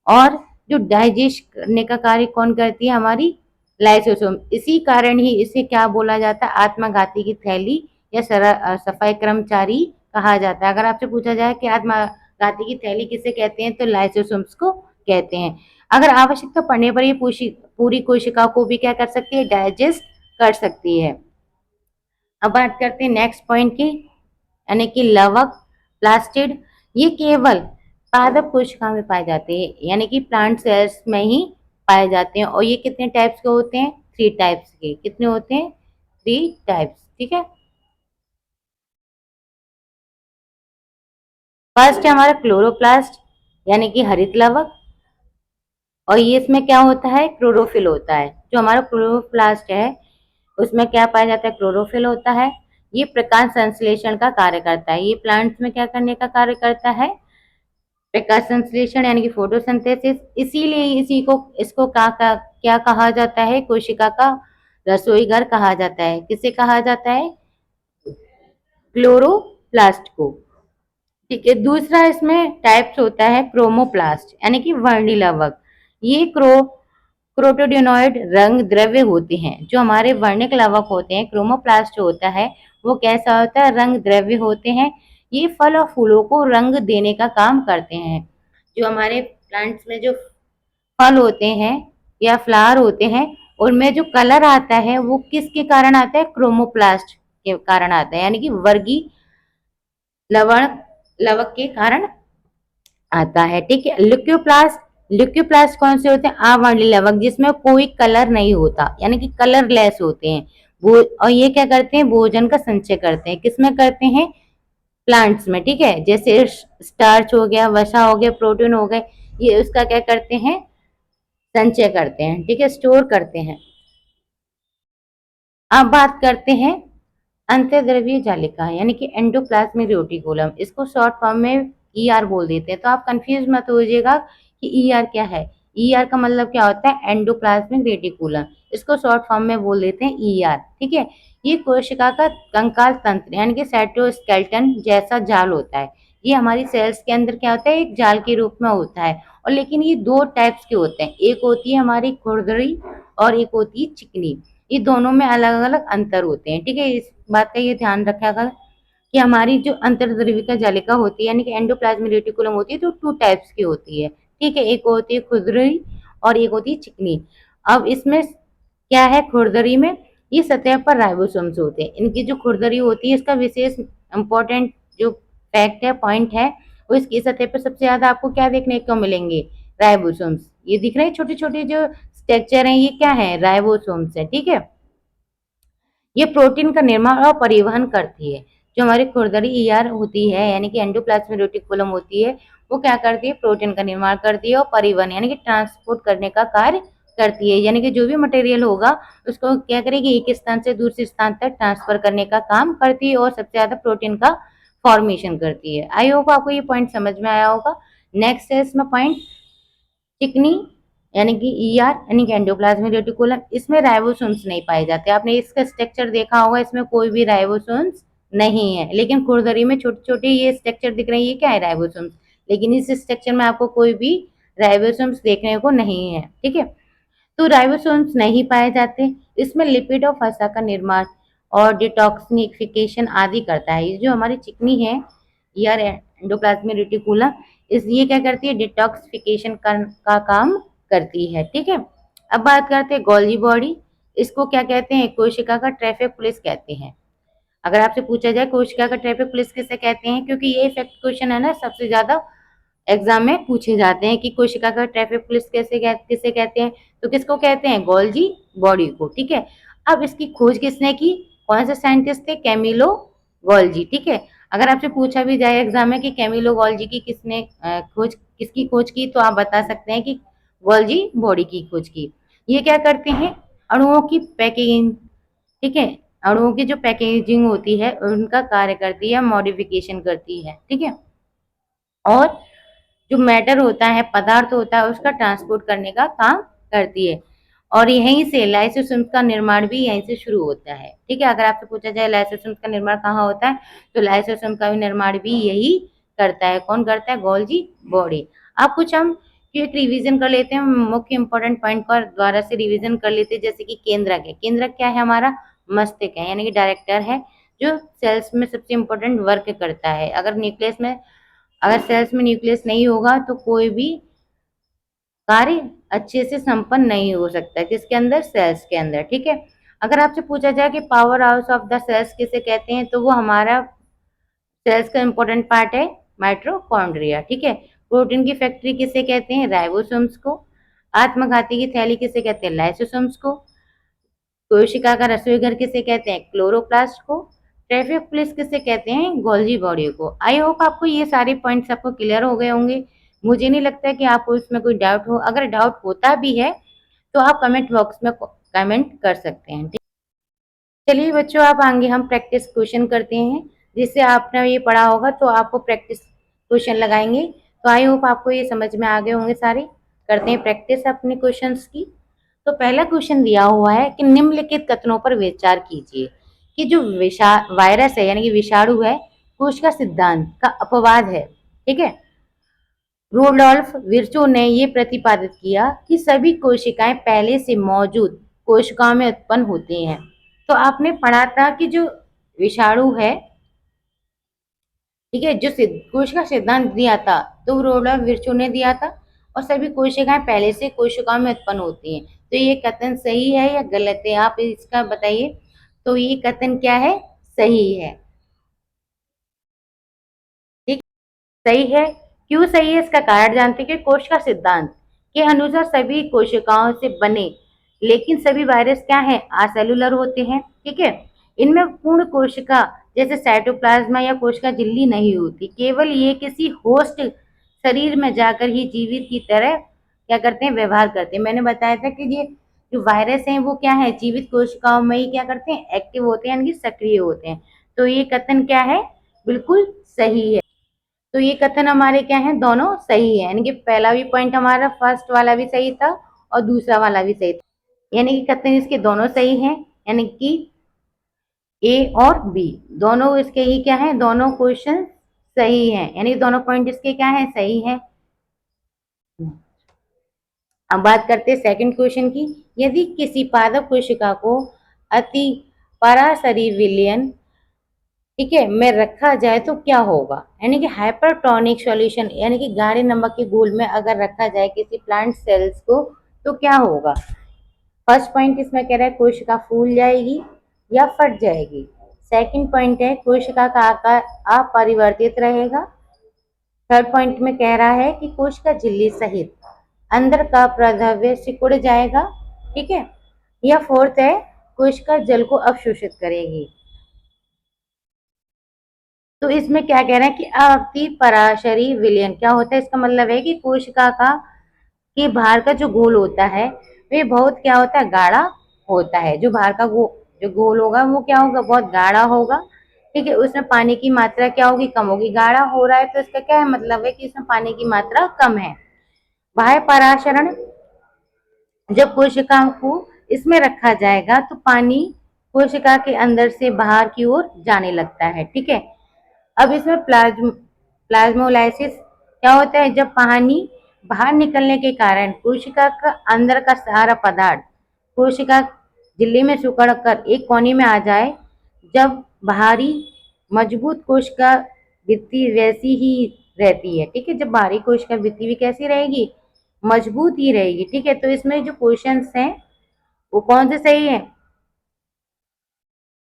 Speaker 1: और जो डाइजेस्ट करने का कार्य कौन करती है? हमारी लाइसोसोम। इसी कारण ही इसे क्या बोला जाता है? आत्मघाती की थैली या सफाई कर्मचारी कहा जाता है। अगर आपसे पूछा जाए कि आत्मघाती की थैली किसे कहते हैं, तो लाइसोसोम्स को कहते हैं। अगर आवश्यकता पड़ने पर ये पूरी कोशिका को भी क्या कर सकती है? डाइजेस्ट कर सकती है। अब बात करते हैं नेक्स्ट पॉइंट की, यानी कि लवक, प्लास्टिड। ये केवल पादप कोशिका में पाए जाते हैं, यानी कि प्लांट सेल्स में ही पाए जाते हैं। और ये कितने टाइप्स के होते हैं? 3 टाइप्स के। कितने होते हैं? 3 टाइप्स, ठीक है। फर्स्ट है हमारा क्लोरोप्लास्ट, यानी कि हरित लवक। और ये इसमें क्या होता है? क्लोरोफिल होता है। जो हमारा क्लोरोप्लास्ट है उसमें क्या पाया जाता है? क्लोरोफिल होता है। ये प्रकाश संश्लेषण का कार्य करता है। ये प्लांट्स में क्या करने का कार्य करता है? प्रकाश संश्लेषण, यानी कि फोटोसिंथेसिस। इसीलिए इसी को इसको क्या कहा जाता है? कोशिका का रसोई घर कहा जाता है। किसे कहा जाता है? क्लोरोप्लास्ट को। ठीक है। दूसरा इसमें टाइप्स होता है क्रोमोप्लास्ट, यानी कि वर्णी लवक। ये क्रोटोडिनोइड रंग द्रव्य होते हैं। जो हमारे वर्णिक लवक होते हैं, क्रोमोप्लास्ट जो होता है वो कैसा होता है? रंग द्रव्य होते हैं। ये फल और फूलों को रंग देने का काम करते हैं। जो हमारे प्लांट्स में जो फल होते हैं या फ्लावर होते हैं, उनमें जो कलर आता है वो किसके कारण आता है? क्रोमोप्लास्ट के कारण आता है, यानी कि वर्गी लवण लवक के कारण आता है। ठीक है। ल्यूकोप्लास्ट कौन से होते हैं? आवर्णी लवक, जिसमें कोई कलर नहीं होता, यानी कि कलरलेस होते हैं वो। और ये क्या करते हैं? भोजन का संचय करते हैं। किसमें करते हैं? प्लांट्स में। ठीक है। जैसे स्टार्च हो गया, वसा हो गया, प्रोटीन हो गए, ये उसका क्या करते हैं? संचय करते हैं। ठीक है, स्टोर करते हैं। अब बात करते हैं अंतर्द्रव्यीय जालिका, यानी कि एंडोप्लाज्मिक रेटिकुलम। इसको शॉर्ट फॉर्म में ईआर बोल देते हैं। तो आप कंफ्यूज मत होइएगा कि ईआर क्या है। ईआर का मतलब क्या होता है? Endoplasmic reticulum. इसको शॉर्ट फॉर्म में बोल देते हैं ईआर। ठीक है। ये कोशिका का कंकाल तंत्र, यानी कि साइटोस्केलेटन जैसा जाल होता है। ये हमारी सेल्स के अंदर क्या होता है? एक जाल के रूप में होता है। और लेकिन ये 2 टाइप्स के होते हैं। एक होती है हमारी खुरदरी और एक होती है चिकनी। ये दोनों में अलग अलग अंतर होते हैं। ठीक है। इस बात का ये ध्यान रखा कर कि हमारी जो अंतर्द्रव्यिका जालिका होती है, यानी कि एंडोप्लाज्मिक रेटिकुलम होती है, तो 2 टाइप्स की होती है। ठीक है। एक होती है खुरदरी और एक होती है चिकनी। अब इसमें क्या है? खुरदरी में ये सतह पर राइबोसोम्स होते हैं। इनकी जो खुरदरी होती है, इसका विशेष इंपॉर्टेंट जो फैक्ट है, पॉइंट है, वो इसकी सतह पर सबसे ज्यादा आपको क्या देखने को मिलेंगे? राइबोसोम्स। ये दिख रहे हैं छोटे छोटे जो स्ट्रक्चर हैं, ये क्या है? राइबोसोम्स है। ठीक है। ये प्रोटीन का निर्माण और परिवहन करती है। जो हमारी खुरदरी ईआर होती है, यानी कि एंडोप्लाज्मिक रेटिकुलम होती है, वो क्या करती है? प्रोटीन का निर्माण करती है और परिवहन, यानी कि ट्रांसपोर्ट करने का कार्य करती है। यानी कि जो भी मटेरियल होगा उसको क्या करेगी? एक स्थान से दूसरे स्थान तक ट्रांसफर करने का काम करती है और सबसे ज्यादा प्रोटीन का फॉर्मेशन करती है। आई होप आपको ये पॉइंट समझ में आया होगा। नेक्स्ट है इसमें पॉइंट चिकनी, यानी कि ईआर, यानी कि एंडोप्लाज्मिक रेटिकुलम। इसमें राइबोसोम्स नहीं पाए जाते। आपने इसका स्ट्रक्चर देखा होगा, इसमें कोई भी राइबोसोम्स नहीं है। लेकिन खुरदरी में छोटे छोटे ये स्ट्रक्चर दिख रहे हैं, ये क्या है? राइबोसोम्स। लेकिन इस स्ट्रक्चर में आपको कोई भी राइबोसोम्स देखने को नहीं है। ठीक है। तो राइबोसोम्स नहीं पाए जाते। इसमें लिपिड और वसा का निर्माण और डिटॉक्सिफिकेशन आदि करता है। ये जो हमारी चिकनी है, ईआर एंडोप्लाज्मिक रेटिकुलम, इस ये क्या करती है? डिटॉक्सिफिकेशन का काम करती है। ठीक है। अब बात करते हैं गोल्जी बॉडी। इसको क्या कहते हैं? कोशिका का ट्रैफिक पुलिस कहते हैं। अगर आपसे पूछा जाए कोशिका का ट्रैफिक पुलिस किसे कहते हैं, क्योंकि ये फैक्ट क्वेश्चन है ना, सबसे ज्यादा एग्जाम में पूछे जाते हैं कि कोशिका का ट्रैफिक पुलिस किसे कहते हैं, तो किसको कहते हैं? गोल्जी बॉडी को। ठीक है। अब इसकी खोज किसने की? कौन से साइंटिस्ट थे? Camillo Golgi. ठीक है। अगर आपसे पूछा भी जाए एग्जाम में कि कैमिलो गोल्जी की किसकी खोज की, तो आप बता सकते हैं कि गोल्जी बॉडी की खोज की। ये क्या करते हैं? अणुओं की पैकेजिंग। ठीक है। अणुओं की जो पैकेजिंग होती है उनका कार्य करती है, मॉडिफिकेशन करती है। ठीक है। और जो मैटर होता है, पदार्थ होता है, उसका ट्रांसपोर्ट करने का काम करती है। और यहीं से लाइसोसोम्स का निर्माण भी यहीं से शुरू होता है। ठीक है। अगर आपसे पूछा जाए लाइसोसोम्स का निर्माण कहाँ होता है, तो लाइसोसोम का भी निर्माण भी यही करता है। कौन करता है? Golgi body. अब कुछ हम क्विक रिवीजन कर लेते हैं, मुख्य इंपॉर्टेंट पॉइंट पर द्वारा से रिवीजन कर लेते हैं। जैसे कि केंद्रक है। केंद्रक क्या है? हमारा मस्तिष्क है, यानी कि डायरेक्टर है, जो सेल्स में सबसे इंपॉर्टेंट वर्क करता है। अगर सेल्स में न्यूक्लियस नहीं होगा तो कोई भी कार्य अच्छे से संपन्न नहीं हो सकता। किसके अंदर? सेल्स के अंदर। ठीक है। अगर आपसे पूछा जाए कि power house of the cells किसे कहते हैं, तो वो हमारा सेल्स का इंपॉर्टेंट पार्ट है माइटोकॉन्ड्रिया, ठीक है। प्रोटीन की फैक्ट्री किसे कहते हैं, राइबोसोम्स को। आत्मघाती की थैली किसे कहते हैं, लाइसोसोम्स को। कोशिका का रसोई घर किसे कहते हैं, क्लोरोप्लास्ट को। ट्रैफिक पुलिस किसे कहते हैं, गोल्जी बॉडी को। आई होप आपको ये सारे पॉइंट्स आपको क्लियर हो गए होंगे। मुझे नहीं लगता कि आपको इसमें कोई डाउट हो। अगर डाउट होता भी है तो आप कमेंट बॉक्स में कमेंट कर सकते हैं। चलिए बच्चों, आप आगे हम प्रैक्टिस क्वेश्चन करते हैं। जिससे आपने ये पढ़ा होगा तो आपको प्रैक्टिस क्वेश्चन लगाएंगे। तो आई होप आपको ये समझ में आ गए होंगे सारे। करते हैं प्रैक्टिस अपने क्वेश्चंस की। तो पहला क्वेश्चन दिया हुआ है कि निम्नलिखित कथनों पर विचार कीजिए कि जो वायरस है यानी कि विषाणु है, कोश का सिद्धांत का अपवाद है, ठीक है। रूडोल्फ विर्चो ने यह प्रतिपादित किया कि सभी कोशिकाएं पहले से मौजूद कोशिकाओं में उत्पन्न होती हैं। तो आपने पढ़ा था कि जो विषाणु है, ठीक है, जो कोश का सिद्धांत दिया था तो रूडोल्फ विर्चो ने दिया था, और सभी कोशिकाएं पहले से कोशिकाओं में उत्पन्न होती हैं। तो ये कथन सही है या गलत है, आप इसका बताइए। तो ये कथन क्या है, सही है, ठीक, सही है। क्यों सही है, इसका कारण जानते हैं कि कोश का सिद्धांत के अनुसार सभी कोशिकाओं से बने, लेकिन सभी वायरस क्या है, असेलुलर होते हैं, ठीक है। इनमें पूर्ण कोशिका जैसे साइटोप्लाज्मा या कोशिका झिल्ली नहीं होती, केवल ये किसी होस्ट शरीर में जाकर ही जीवित की तरह क्या करते हैं, व्यवहार करते हैं। मैंने बताया था कि ये जो वायरस हैं वो क्या है, जीवित कोशिकाओं में ही क्या करते हैं, एक्टिव होते हैं, यानी कि सक्रिय होते हैं। तो ये कथन क्या है, बिल्कुल सही है। तो ये कथन हमारे क्या है, दोनों सही है, यानी कि पहला भी पॉइंट हमारा फर्स्ट वाला भी सही था और दूसरा वाला भी सही था, यानी कि कथन इसके दोनों सही हैं, यानी कि ए और बी दोनों इसके ही क्या है, दोनों क्वेश्चन सही हैं, यानी दोनों पॉइंट इसके क्या है, सही है। अब बात करते हैं सेकंड क्वेश्चन की। यदि किसी पादप कोशिका को अति पराशरी विलयन, ठीक है, में रखा जाए तो क्या होगा, यानी कि हाइपरटोनिक सॉल्यूशन यानी कि गाढ़े नमक के घोल में अगर रखा जाए किसी प्लांट सेल्स को तो क्या होगा। फर्स्ट पॉइंट इसमें कह रहा है कोशिका फूल जाएगी या फट जाएगी। सेकंड पॉइंट है कोशिका का आकार अपरिवर्तित रहेगा। थर्ड पॉइंट में कह रहा है कि कोशिका झिल्ली सहित अंदर का प्रद्रव्य सिकुड़ जाएगा, ठीक है। या फोर्थ है कोशिका जल को अवशोषित करेगी। तो इसमें क्या कह रहे हैं कि अति पराशरी विलयन क्या होता है, इसका मतलब है कि कोशिका का कि बाहर का जो घोल होता है वे बहुत क्या होता है, गाढ़ा होता है। जो बाहर का जो घोल होगा वो क्या होगा, बहुत गाढ़ा होगा, ठीक है। उसमें पानी की मात्रा क्या होगी, कम होगी। गाढ़ा हो रहा है तो इसका क्या है, मतलब है कि इसमें पानी की मात्रा कम है। बाह्य पराशरण, जब कोशिका को इसमें रखा जाएगा तो पानी कोशिका के अंदर से बाहर की ओर जाने लगता है, ठीक है। अब इसमें प्लाज्मोलाइसिस क्या होता है, जब पानी बाहर निकलने के कारण कोशिका का अंदर का सारा पदार्थ कोशिका झिल्ली में सिकुड़ कर एक कोने में आ जाए। जब बाहरी मजबूत कोशिका भित्ति वैसी ही रहती है, ठीक है। जब बाहरी कोशिका भित्ति भी कैसी रहेगी, मजबूत ही रहेगी, ठीक है। तो इसमें जो क्वेश्चंस हैं वो कौन से सही है,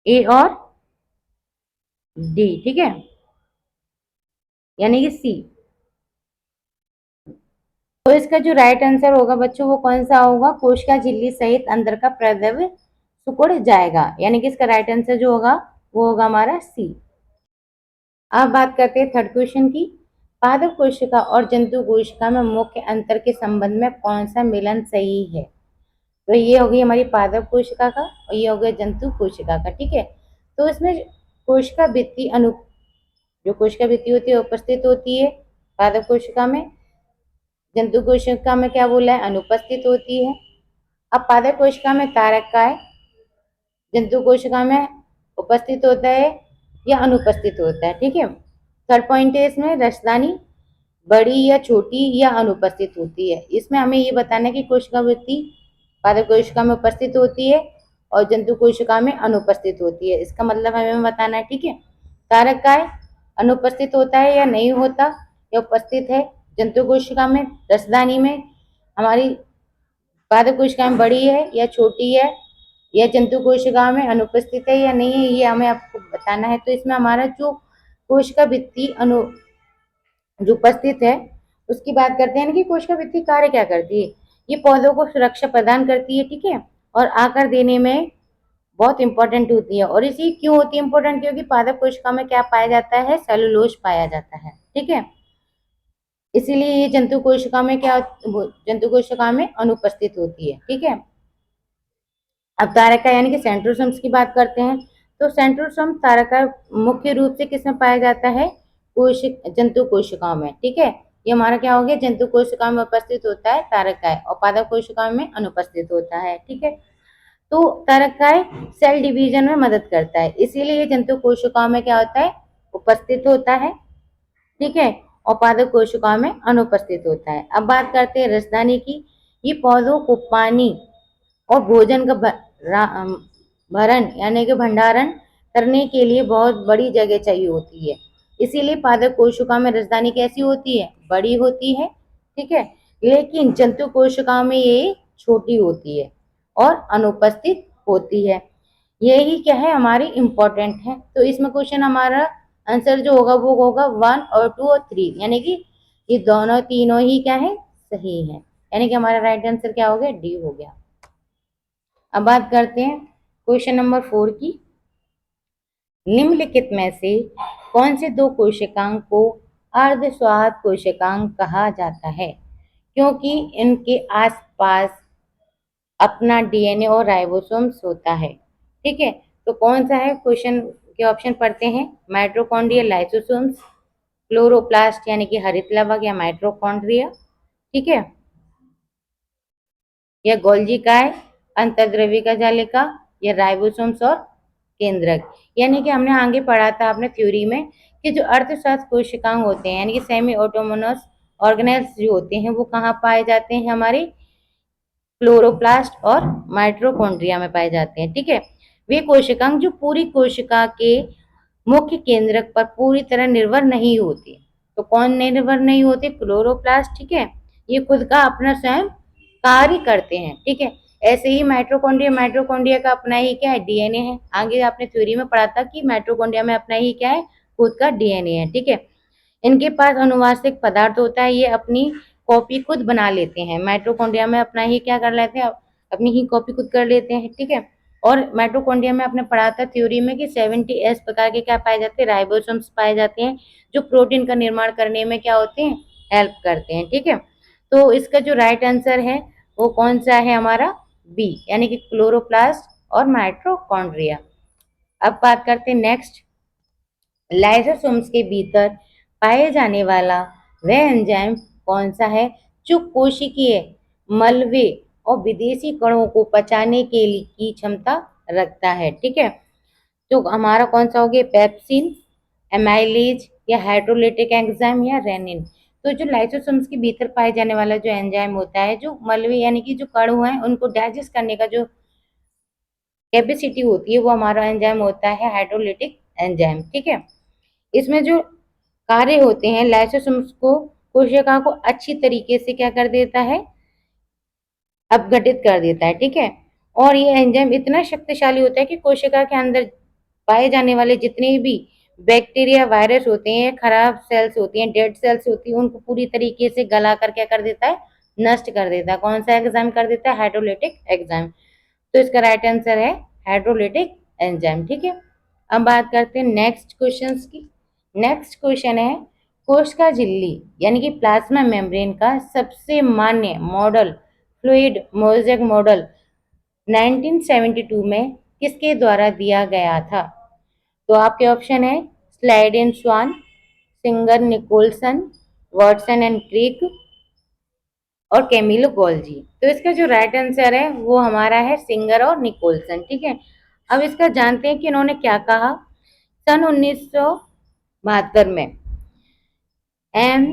Speaker 1: ए और डी, ठीक है, यानी कि सी। तो इसका जो राइट आंसर होगा बच्चों वो कौन सा होगा, कोशिका झिल्ली सहित अंदर का प्रद्रव्य सिकुड़ जाएगा, यानी कि इसका राइट आंसर जो होगा वो होगा हमारा सी। अब बात करते हैं थर्ड क्वेश्चन की। पादप कोशिका और जंतु कोशिका में मुख्य अंतर के संबंध में कौन सा मिलन सही है। तो ये हो गई हमारी पादप कोशिका का और ये हो गया जंतु कोशिका का, ठीक है। तो इसमें कोशिका भित्ति जो कोशिका भित्ति होती है उपस्थित होती है पादप कोशिका में। जंतु कोशिका में क्या बोला है, अनुपस्थित होती है। अब पादप कोशिका में तारक का है, जंतु कोशिका में उपस्थित होता है या अनुपस्थित होता है, ठीक है। थर्ड पॉइंट है इसमें रसदानी बड़ी या छोटी या अनुपस्थित होती है। इसमें हमें ये बताना है कि कोशिका वृत्ति पादप कोशिका में उपस्थित होती है और जंतु कोशिका में अनुपस्थित होती है, इसका मतलब हमें बताना है, ठीक है। तारक काय अनुपस्थित होता है या नहीं होता या उपस्थित है जंतु कोशिका में। रसदानी में हमारी पादप कोशिका में बड़ी है या छोटी है, यह जंतु कोशिका में अनुपस्थित है या नहीं है, ये हमें आपको बताना है। तो इसमें हमारा जो कोशिका भित्ति अनु जो उपस्थित है उसकी बात करते हैं ना कि कोशिका भित्ति कार्य क्या करती है। ये पौधों को सुरक्षा प्रदान करती है, ठीक है, और आकार देने में बहुत इंपॉर्टेंट होती है। और इसी क्यों होती है इंपॉर्टेंट, क्योंकि पादप कोशिका में क्या पाया जाता है, सेलुलोज पाया जाता है, ठीक है। इसीलिए ये जंतु कोशिका में क्या, जंतु कोशिका में अनुपस्थित होती है, ठीक है। अब तारका यानी कि सेंट्रोसोम्स की बात करते हैं। तो सेंट्रोसोम तारका मुख्य रूप से किसमें पाया जाता है, जंतु कोशिकाओं में, ठीक है। ये हमारा क्या हो गया, जंतु कोशिकाओं में उपस्थित होता है तारकाय, और पादप कोशिकाओं में अनुपस्थित होता है, ठीक है। तो तारकाय सेल डिवीजन में मदद करता है, इसीलिए जंतु कोशिकाओं में क्या होता है, उपस्थित होता है, ठीक है, और पादप कोशिकाओं में अनुपस्थित होता है। अब बात करते हैं रसदानी की। ये पौधों को पानी और भोजन का भरण यानी कि भंडारण करने के लिए बहुत बड़ी जगह चाहिए होती है। इसीलिए पादप कोशिका में रसदानी कैसी होती है, बड़ी होती है, ठीक है। लेकिन जंतु कोशिकाओं में ये छोटी होती है और अनुपस्थित होती है। यही क्या है, हमारी इंपॉर्टेंट है। तो इसमें क्वेश्चन हमारा आंसर जो होगा वो होगा 1 और 2 और 3, यानी कि ये दोनों तीनों ही क्या है, सही है। यानी कि हमारा राइट आंसर क्या हो गया, डी हो गया। अब बात करते हैं क्वेश्चन नंबर 4 की। निम्नलिखित में से कौन से दो कोशिकांग को अर्धस्वाद कोशिकांग कहा जाता है, क्योंकि इनके आसपास अपना डीएनए और राइबोसोम्स होता है, ठीक है। तो कौन सा है, क्वेश्चन के ऑप्शन पढ़ते हैं। माइटोकॉन्ड्रिया, लाइसोसोम्स, क्लोरोप्लास्ट यानी कि हरित लवक या माइटोकॉन्ड्रिया, ठीक है, या गोल्जी काय, अंतर्द्रव्यिका जालिका, या राइबोसोम्स और केंद्रक। यानी कि हमने आगे पढ़ा था अपने थ्योरी में कि जो अर्थशास्त्र कोशिकांग होते हैं यानी कि सेमी ऑटोनोमस ऑर्गेनेल्स जो होते हैं वो कहाँ पाए जाते हैं, हमारे क्लोरोप्लास्ट और माइटोकॉन्ड्रिया में पाए जाते हैं, ठीक है। वे कोशिकांग जो पूरी कोशिका के मुख्य केंद्रक पर पूरी तरह निर्भर नहीं होते। तो कौन निर्भर नहीं होते, क्लोरोप्लास्ट, ठीक है, ये खुद का अपना स्वयं कार्य करते हैं, ठीक है। ऐसे ही माइटोकॉन्ड्रिया, माइटोकॉन्ड्रिया का अपना ही क्या है, डीएनए है। आगे आपने थ्योरी में पढ़ा था कि माइटोकॉन्ड्रिया में अपना ही क्या है, खुद का डीएनए है, ठीक है। इनके पास अनुवांशिक पदार्थ होता है, ये अपनी कॉपी खुद बना लेते हैं। माइटोकॉन्ड्रिया में अपना ही क्या कर लेते हैं, अपनी ही कॉपी खुद कर लेते हैं, ठीक है। और माइटोकॉन्ड्रिया में आपने पढ़ा था थ्योरी में कि 70S प्रकार के क्या पाए जाते हैं, राइबोसोम्स पाए जाते हैं, जो प्रोटीन का निर्माण करने में क्या होते हैं, हेल्प करते हैं, ठीक है। तो इसका जो राइट आंसर है वो कौन सा है, हमारा बी, यानी कि क्लोरोप्लास्ट और माइटोकॉन्ड्रिया। अब बात करते हैं नेक्स्ट, लाइसोसोम्स के भीतर पाए जाने वाला वह एंजाइम कौन सा है जो कोशिकीय मलबे और विदेशी कणों को पचाने के लिए की क्षमता रखता है, ठीक है। तो हमारा कौन सा हो गया, पेप्सिन, एमाइलेज, या हाइड्रोलिटिक एंजाइम, या रेनिन। तो जो लाइसोसोम्स के भीतर पाए जाने वाला जो एंजाइम होता है, जो मलबे यानी कि जो कण हैं उनको डाइजेस्ट करने का जो कैपेसिटी होती है वो हमारा एंजाइम होता है हाइड्रोलिटिक एंजाइम, ठीक है। इसमें जो कार्य होते हैं, लाइसोसोम्स को कोशिका को अच्छी तरीके से क्या कर देता है, अपघटित कर देता है, ठीक है। और ये एंजाइम इतना शक्तिशाली होता है कि कोशिका के अंदर पाए जाने वाले जितने भी बैक्टीरिया, वायरस होते हैं, खराब सेल्स होती हैं, डेड सेल्स होती हैं, उनको पूरी तरीके से गला कर क्या कर देता है, नष्ट कर देता है। कौन सा एंजाइम कर देता है, हाइड्रोलिटिक एंजाइम। तो इसका राइट आंसर है हाइड्रोलिटिक एंजाइम, ठीक है। अब बात करते हैं नेक्स्ट क्वेश्चंस की। नेक्स्ट क्वेश्चन है, कोशिका झिल्ली यानी कि प्लाज्मा मेम्ब्रेन का सबसे मान्य मॉडल फ्लूइड मोज़ेक मॉडल 1972 में किसके द्वारा दिया गया था। तो आपके ऑप्शन है Schleiden Schwann, Singer Nicolson, Watson and Crick, और कैमिलो गोल्जी। तो इसका जो राइट आंसर है वो हमारा है सिंगर और निकोलसन, ठीक है। अब इसका जानते हैं कि इन्होंने क्या कहा। सन 1972 में एम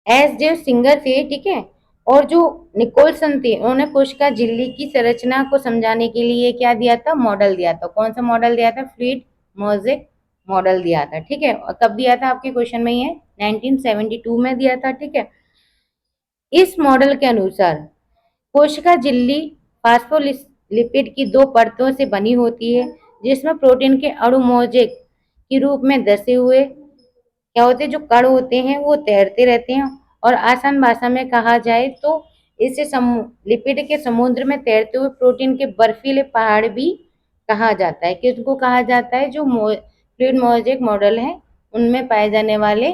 Speaker 1: एस जो सिंगर थे, ठीक है, और जो निकोलसन थे उन्होंने कोशिका झिल्ली की संरचना को समझाने के लिए क्या दिया था, मॉडल दिया था। कौन सा मॉडल दिया था, फ्लूइड मोज़ेक मॉडल दिया था, ठीक है। और कब दिया था, आपके क्वेश्चन में ही है 1972 में दिया था, ठीक है। इस मॉडल के अनुसार कोशिका झिल्ली लिपिड की दो परतों से बनी होती है, जिसमें प्रोटीन के अणु मौजेक के रूप में धसे हुए क्या होते हैं, जो कण होते हैं वो तैरते रहते हैं। और आसान भाषा में कहा जाए तो इसे लिपिड के समुद्र में तैरते हुए प्रोटीन के बर्फीले पहाड़ भी कहा जाता है। किसको कहा जाता है? जो फ्लूइड मोजेक मॉडल है उनमें पाए जाने वाले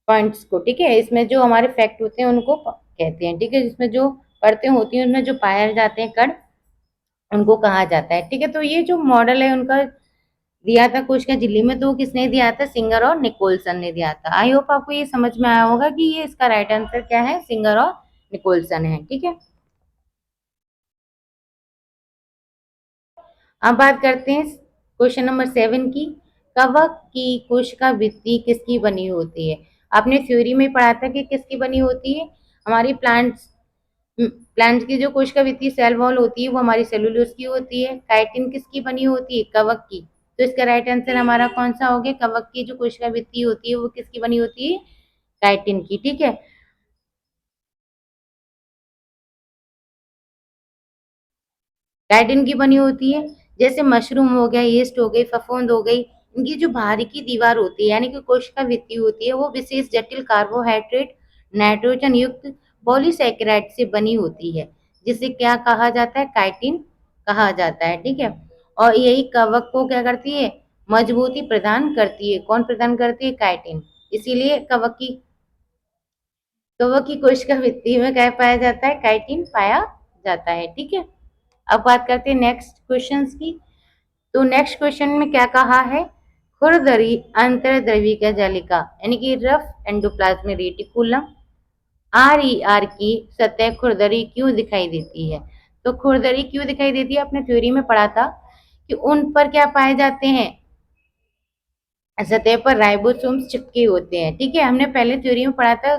Speaker 1: पॉइंट्स को, ठीक है। इसमें जो हमारे फैक्ट होते हैं उनको कहते हैं, ठीक है। जिसमें जो परतें होती हैं उनमें जो पाए जाते हैं कण, उनको कहा जाता है, ठीक है। तो ये जो मॉडल है उनका दिया था कोशिका झिल्ली में, तो वो किसने दिया था? सिंगर और निकोलसन ने दिया था। आई होप आपको ये समझ में आया होगा कि ये इसका राइट आंसर क्या है, सिंगर और निकोलसन है, ठीक है। अब बात करते हैं क्वेश्चन नंबर 7 की। कवक की कोशिका भित्ति किसकी बनी होती है? आपने थ्योरी में पढ़ा था कि किसकी बनी होती है? हमारी प्लांट्स की जो कोशिका भित्ति सेल वॉल होती है वो हमारी सेलुलोज की होती है। काइटिन किसकी बनी होती है? कवक की। तो इसका राइट आंसर हमारा कौन सा हो गया? कवक की जो कोशिका भित्ति होती है वो किसकी बनी होती है? काइटिन की, ठीक है। काइटिन की बनी होती है। जैसे मशरूम हो गया, यीस्ट हो गई, फफूंद हो गई, इनकी जो बाहरी की दीवार होती है यानी कि कोशिका भित्ति होती है वो विशेष जटिल कार्बोहाइड्रेट नाइट्रोजन युक्त पॉलीसैकेराइड से बनी होती है, जिसे क्या कहा जाता है? काइटिन कहा जाता है, ठीक है। और यही कवक को क्या करती है? मजबूती प्रदान करती है। कौन प्रदान करती है? काइटिन। इसीलिए कवक की कोशिका भित्ति में क्या पाया जाता है? काइटिन पाया जाता है, ठीक है। अब बात करते हैं नेक्स्ट क्वेश्चन की। तो नेक्स्ट क्वेश्चन में क्या कहा है? खुरदरी अंतर्द्रव्यिका जालिका यानी कि रफ एंडोप्लाज्मिक रेटिकुलम RER की सतह खुरदरी क्यों दिखाई देती है? तो खुरदरी क्यों दिखाई देती है? आपने थ्योरी में पढ़ा था कि उन पर क्या पाए जाते हैं? सतह पर राइबोसोम्स चिपके होते हैं, ठीक है। हमने पहले थ्योरी में पढ़ा था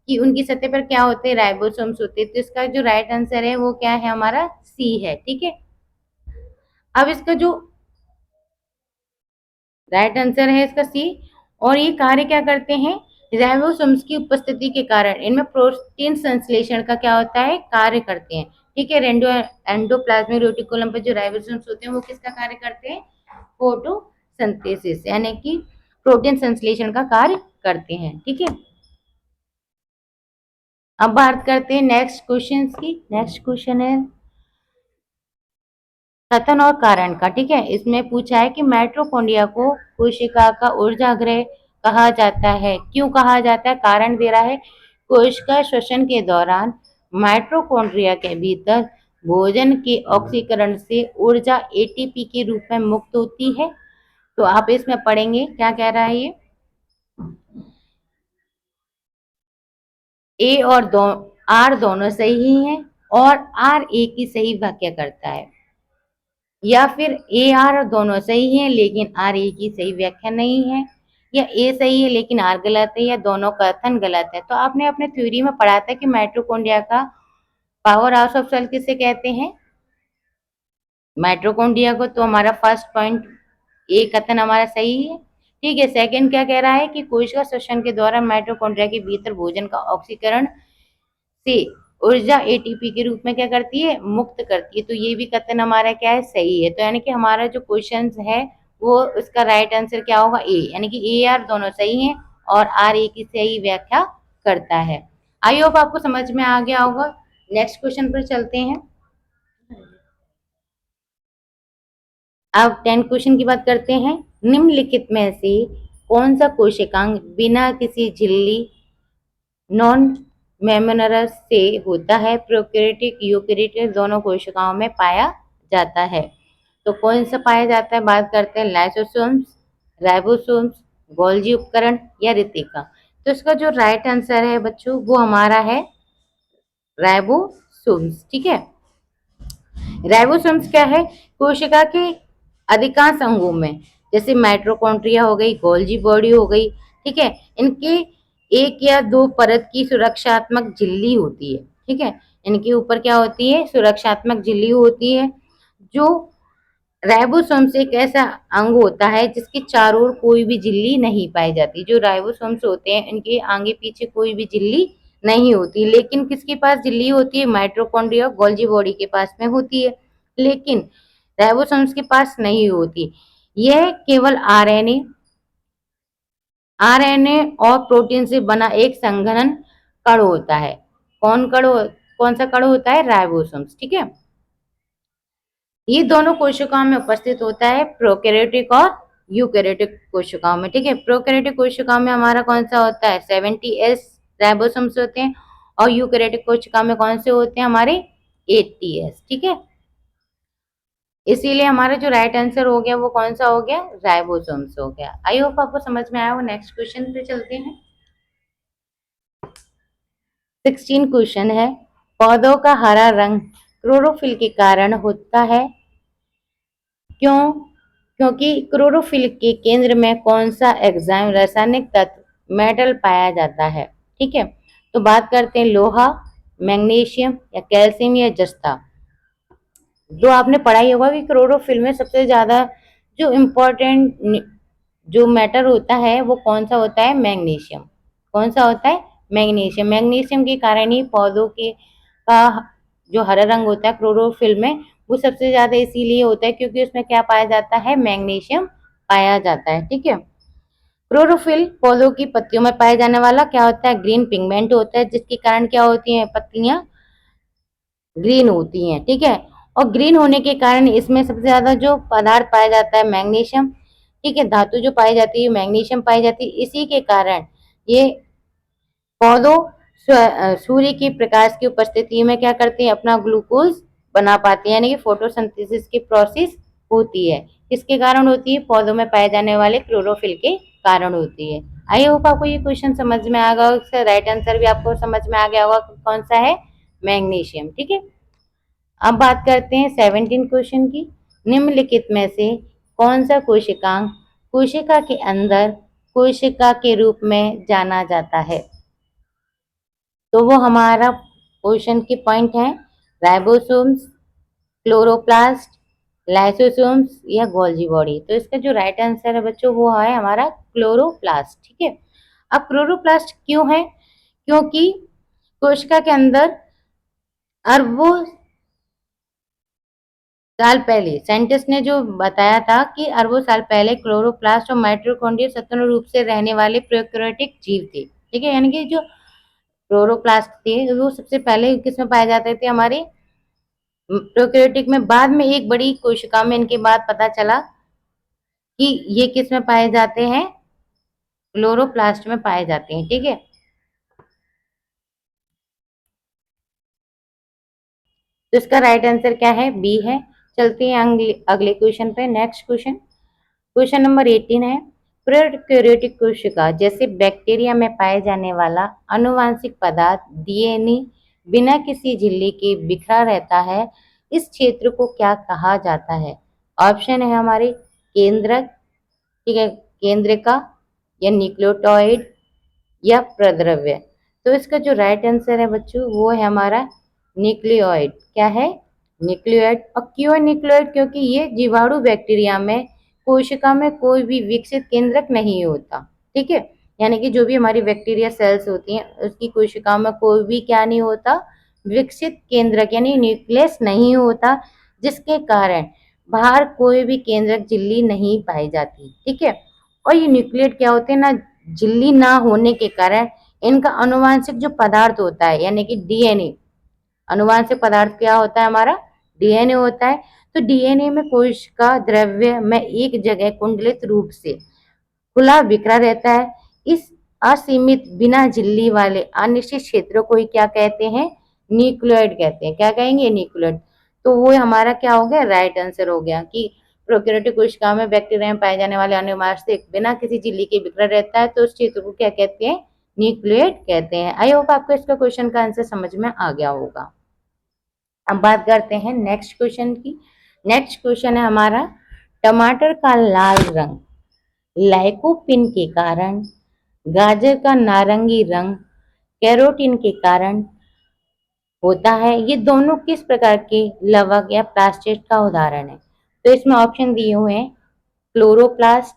Speaker 1: कि उनकी सतह पर क्या होते हैं? राइबोसोम्स होते हैं। तो इसका जो राइट आंसर है वो क्या है? हमारा सी है, ठीक है। अब इसका जो राइट आंसर है इसका सी। और ये कार्य क्या करते हैं? राइबोसोम्स की उपस्थिति के कारण इनमें प्रोटीन संश्लेषण का क्या होता है? कार्य करते हैं, ठीक है। एंडोप्लाज्मिक रेटिकुलम पे जो राइबोसोम्स होते हैं वो किसका कार्य करते हैं? फोटोसिंथेसिस यानी कि प्रोटीन संश्लेषण का कार्य करते हैं, ठीक है। अब बात करते हैं नेक्स्ट क्वेश्चन की। नेक्स्ट क्वेश्चन है कथन और कारण का, ठीक है। इसमें पूछा है कि माइटोकॉन्ड्रिया को कोशिका का ऊर्जा गृह कहा जाता है। क्यों कहा जाता है? कारण दे रहा है। कोशिका श्वसन के दौरान माइटोकॉन्ड्रिया के भीतर भोजन के ऑक्सीकरण से ऊर्जा ATP के रूप में मुक्त होती है। तो आप इसमें पढ़ेंगे क्या कह रहा है ये। ए और आर दोनों सही हैं और आर ए की सही व्याख्या करता है, या फिर ए आर दोनों सही हैं लेकिन आर ए की सही व्याख्या नहीं है, या ए सही है लेकिन आर गलत है, या दोनों कथन गलत है। तो आपने अपने थ्योरी में पढ़ा था कि माइटोकॉन्ड्रिया का पावर हाउस ऑफ सेल किसे कहते हैं? माइटोकॉन्ड्रिया को। तो हमारा फर्स्ट पॉइंट ए कथन हमारा सही है, ठीक है। सेकंड क्या कह रहा है कि कोशिका श्वसन के दौरान माइटोकॉन्ड्रिया के भीतर भोजन का ऑक्सीकरण से ऊर्जा ATP के रूप में क्या करती है? मुक्त करती है। तो ये भी कथन हमारा क्या है? सही है। तो यानी कि हमारा जो क्वेश्चन है वो उसका राइट आंसर क्या होगा? ए, यानी कि ए आर दोनों सही हैं और आर ए की सही व्याख्या करता है। आई होप आपको समझ में आ गया होगा। नेक्स्ट क्वेश्चन पर चलते हैं। अब 10 क्वेश्चन की बात करते हैं। निम्नलिखित में से कौन सा कोशिकांग बिना किसी झिल्ली नॉन मेमोनरस से होता है? प्रोकैरियोटिक यूकैरियोटिक दोनों कोशिकाओं में पाया जाता है। तो कौन सा पाया जाता है? बात करते हैं लाइसोसोम्स, राइबोसोम्स, गोल्जी उपकरण या रितिका। तो इसका जो राइट आंसर है बच्चों वो हमारा है राइबोसोम्स, ठीक है। राइबोसोम्स क्या है? कोशिका के अधिकांश अंगों में, जैसे माइटोकॉन्ड्रिया हो गई, गोल्जी बॉडी हो गई, ठीक है, इनके एक या दो परत की सुरक्षात्मक झिल्ली होती है, ठीक है। इनके ऊपर क्या होती है? सुरक्षात्मक झिल्ली होती है। जो राइबोसोम्स एक ऐसा अंग होता है जिसके चारों ओर कोई भी झिल्ली नहीं पाई जाती। जो राइबोसोम्स होते हैं इनके आगे पीछे कोई भी झिल्ली नहीं होती, लेकिन किसके पास झिल्ली होती है? माइटोकॉन्ड्रिया गोल्जी बॉडी के पास में होती है। लेकिन राइबोसोम्स के पास नहीं होती। यह केवल आरएनए और प्रोटीन से बना एक संघनन कण होता है। कौन सा कण होता है? राइबोसोम्स। ठीक है, ये दोनों कोशिकाओं में उपस्थित होता है, प्रोकैरियोटिक और यूकैरियोटिक कोशिकाओं में। ठीक है, प्रोकैरियोटिक कोशिकाओं में हमारा कौन सा होता है? 70S राइबोसोम्स होते हैं, और यूकैरियोटिक कोशिका में कौन से होते हैं? हमारे 80S। ठीक है, इसीलिए हमारा जो राइट आंसर हो गया वो कौन सा हो गया? राइबोसोम्स हो गया। आई होप आपको समझ में आया हो। नेक्स्ट क्वेश्चन पे चलते हैं। 16 क्वेश्चन है, पौधों का हरा रंग क्लोरोफिल के कारण होता है। क्यों? क्योंकि क्लोरोफिल के केंद्र में कौन सा एंजाइम रासायनिक तत्व मेटल पाया जाता है। ठीक है, तो बात करते हैं लोहा, मैग्नीशियम या कैल्शियम या जस्ता। जो आपने पढ़ाई होगा कि क्लोरोफिल में सबसे ज्यादा जो इम्पोर्टेंट जो मैटर होता है वो कौन सा होता है? मैग्नीशियम। कौन सा होता है? मैग्नीशियम। मैग्नीशियम के कारण ही पौधों के का जो हरा रंग होता है क्लोरोफिल में, वो सबसे ज्यादा इसीलिए होता है क्योंकि उसमें क्या पाया जाता है? मैग्नीशियम पाया जाता है। ठीक है, क्लोरोफिल पौधों की पत्तियों में पाए जाने वाला क्या होता है? ग्रीन पिगमेंट होता है, जिसके कारण क्या होती है? पत्तियां ग्रीन होती हैं। ठीक है, और ग्रीन होने के कारण इसमें सबसे ज्यादा जो पदार्थ पाया जाता है मैग्नीशियम। ठीक है, धातु जो पाई जाती है मैग्नीशियम पाई जाती है। इसी के कारण ये पौधों सूर्य की प्रकाश की उपस्थिति में क्या करते हैं? अपना ग्लूकोज बना पाते हैं, यानी कि फोटोसिंथेसिस की प्रोसेस होती है। किसके कारण होती है? पौधों में पाए जाने वाले क्लोरोफिल के कारण होती है। आई होप आपको ये क्वेश्चन समझ में आ गया, इसका राइट आंसर भी आपको समझ में आ गया होगा कौन सा है? मैग्नीशियम। ठीक है, अब बात करते हैं 17 क्वेश्चन की। निम्नलिखित में से कौन सा कोशिकांग कोशिका के अंदर कोशिका के रूप में जाना जाता है? तो वो हमारा क्वेश्चन की पॉइंट है, राइबोसोम्स, क्लोरोप्लास्ट, लाइसोसोम्स या गोल्जी बॉडी। तो इसका जो राइट आंसर है बच्चों वो है हमारा क्लोरोप्लास्ट। ठीक है, अब क्लोरोप्लास्ट क्यों है? क्योंकि कोशिका के अंदर अरबों साल पहले साइंटिस्ट ने जो बताया था कि अरबों साल पहले क्लोरोप्लास्ट और माइटोकॉन्ड्रिया स्वतंत्र रूप से रहने वाले प्रोकैरियोटिक जीव थे। ठीक है, यानी कि जो क्लोरोप्लास्ट थे वो सबसे पहले किसमें पाए जाते थे? हमारे प्रोकैरियोटिक में। बाद में एक बड़ी कोशिका में इनके बाद पता चला कि ये किस में पाए जाते हैं? क्लोरोप्लास्ट में पाए जाते हैं। ठीक है, तो इसका राइट आंसर क्या है? बी है। चलते हैं अगले क्वेश्चन पे। नेक्स्ट क्वेश्चन, क्वेश्चन नंबर 18 है, प्रोकैरियोटिक कोशिका जैसे बैक्टीरिया में पाए जाने वाला आनुवांशिक पदार्थ डीएनए बिना किसी झिल्ली के बिखरा रहता है। इस क्षेत्र को क्या कहा जाता है? ऑप्शन है हमारे केंद्रक, ठीक है, केंद्रिका या न्यूक्लियोटाइड या प्रद्रव्य। तो इसका जो राइट आंसर है बच्चों वो है हमारा न्यूक्लियोइड। क्या है? न्यूक्लियोइड। और क्यों न्यूक्लियोइड? क्योंकि ये जीवाणु बैक्टीरिया में कोशिका में कोई भी विकसित केंद्रक नहीं होता। ठीक है, यानी कि जो भी हमारी बैक्टीरिया सेल्स होती हैं उसकी कोशिका में कोई भी क्या नहीं होता? विकसित केंद्रक यानी न्यूक्लियस नहीं होता, जिसके कारण बाहर कोई भी केंद्रक झिल्ली नहीं पाई जाती। ठीक है, और ये न्यूक्लियेट क्या होते हैं ना, झिल्ली ना होने के कारण इनका अनुवांशिक जो पदार्थ होता है यानी कि डीएनए, अनुवांशिक पदार्थ क्या होता है हमारा? डीएनए होता है। तो डीएनए में कोशिका द्रव्य में एक जगह कुंडलित रूप से खुला बिखरा रहता है। इस असीमित बिना झिल्ली वाले अनिश्चित क्षेत्रों को ही क्या कहते हैं? न्यूक्लियोइड कहते हैं। क्या कहेंगे? न्यूक्लियोइड। तो वो हमारा क्या हो गया? राइट आंसर हो गया कि प्रोकैरियोटिक कोशिका में बैक्टीरिया में पाए जाने वाले अनुवांशिक बिना किसी झिल्ली के बिखरा रहता है, तो उस क्षेत्र को क्या कहते हैं? न्यूक्लियोइड कहते हैं। आई होप आपको इसका क्वेश्चन का आंसर समझ में आ गया होगा। अब बात करते हैं नेक्स्ट क्वेश्चन की। नेक्स्ट क्वेश्चन है हमारा, टमाटर का लाल रंग लाइकोपिन के कारण, गाजर का नारंगी रंग कैरोटीन के कारण होता है। ये दोनों किस प्रकार के लवक या प्लास्टिड का उदाहरण है? तो इसमें ऑप्शन दिए हुए हैं, क्लोरोप्लास्ट,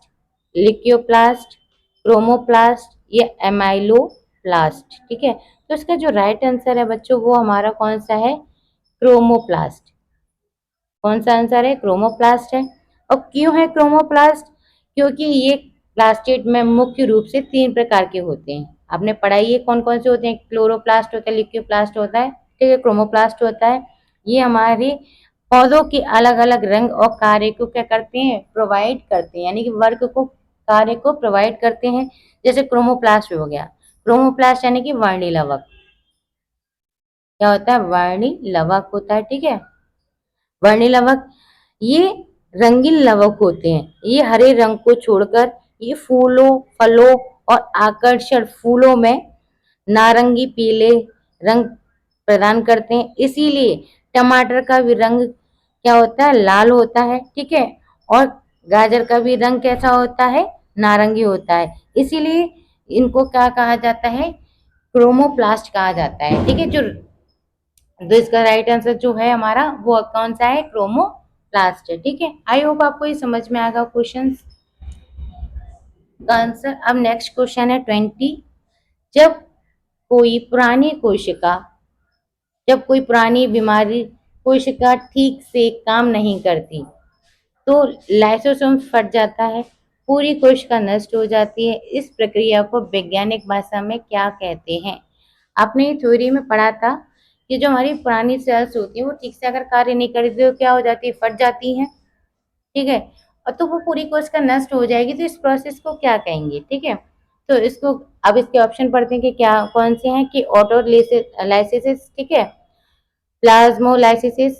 Speaker 1: लिक्योप्लास्ट, क्रोमोप्लास्ट या एमाइलोप्लास्ट। ठीक है, तो इसका जो राइट आंसर है बच्चों वो हमारा कौन सा है? क्रोमोप्लास्ट। कौन सा आंसर है? क्रोमोप्लास्ट है। और क्यों है क्रोमोप्लास्ट? क्योंकि ये प्लास्टिड में मुख्य रूप से 3 प्रकार के होते हैं। आपने पढ़ाई है कौन कौन से होते हैं? क्लोरोप्लास्ट होता है, लिक्योप्लास्ट होता है, ठीक है, क्रोमोप्लास्ट होता है। ये हमारे पौधों के अलग अलग रंग और कार्य को क्या करते हैं? प्रोवाइड करते हैं, यानी कि वर्ग को, कार्य को प्रोवाइड करते हैं। जैसे क्रोमोप्लास्ट हो गया, क्रोमोप्लास्ट यानी कि वर्णी लवक। क्या होता है? वर्णी लवक होता है, ठीक है। वर्णी लवक ये रंगीन लवक होते हैं। ये हरे रंग को छोड़कर ये फूलों, फलों और आकर्षण फूलों में नारंगी पीले रंग प्रदान करते हैं। इसीलिए टमाटर का भी रंग क्या होता है? लाल होता है, ठीक है। और गाजर का भी रंग कैसा होता है? नारंगी होता है। इसीलिए इनको क्या कहा जाता है? क्रोमोप्लास्ट कहा जाता है, ठीक है। जो तो इसका राइट आंसर जो है हमारा वो कौन सा है? क्रोमोप्लास्ट है, ठीक है। आई होप आपको ये समझ में आएगा क्वेश्चन का आंसर। अब नेक्स्ट क्वेश्चन है 20। जब कोई पुरानी कोशिका जब कोई पुरानी बीमारी कोशिका ठीक से काम नहीं करती तो लाइसोसोम फट जाता है, पूरी कोशिका नष्ट हो जाती है। इस प्रक्रिया को वैज्ञानिक भाषा में क्या कहते हैं? आपने थ्योरी में पढ़ा था कि जो हमारी पुरानी सेल्स होती है वो ठीक से अगर कार्य नहीं करती तो क्या हो जाती है? फट जाती है, ठीक है। और तो वो पूरी कोशिका नष्ट हो जाएगी, तो इस प्रोसेस को क्या कहेंगे? ठीक है। तो इसको अब इसके ऑप्शन पढ़ते हैं कि क्या कौन से हैं कि ऑटोलाइसिस, ठीक है, प्लाज्मोलाइसिस,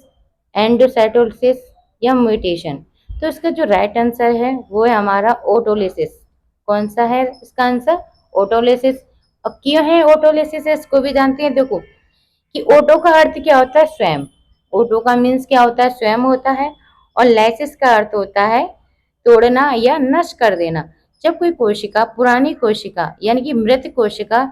Speaker 1: एंडोसाइटोसिस या म्यूटेशन। तो इसका जो राइट आंसर है वो है हमारा ऑटोलिसिस। कौन सा है इसका आंसर? ऑटोलिसिस। अब क्यों है ऑटोलिसिस? इसको भी जानते हैं। देखो कि ओटो का अर्थ क्या होता है? स्वयं। ओटो का मीन्स क्या होता है? स्वयं होता है। और लाइसिस का अर्थ होता है तोड़ना या नष्ट कर देना। जब कोई कोशिका, पुरानी कोशिका यानी कि मृत कोशिका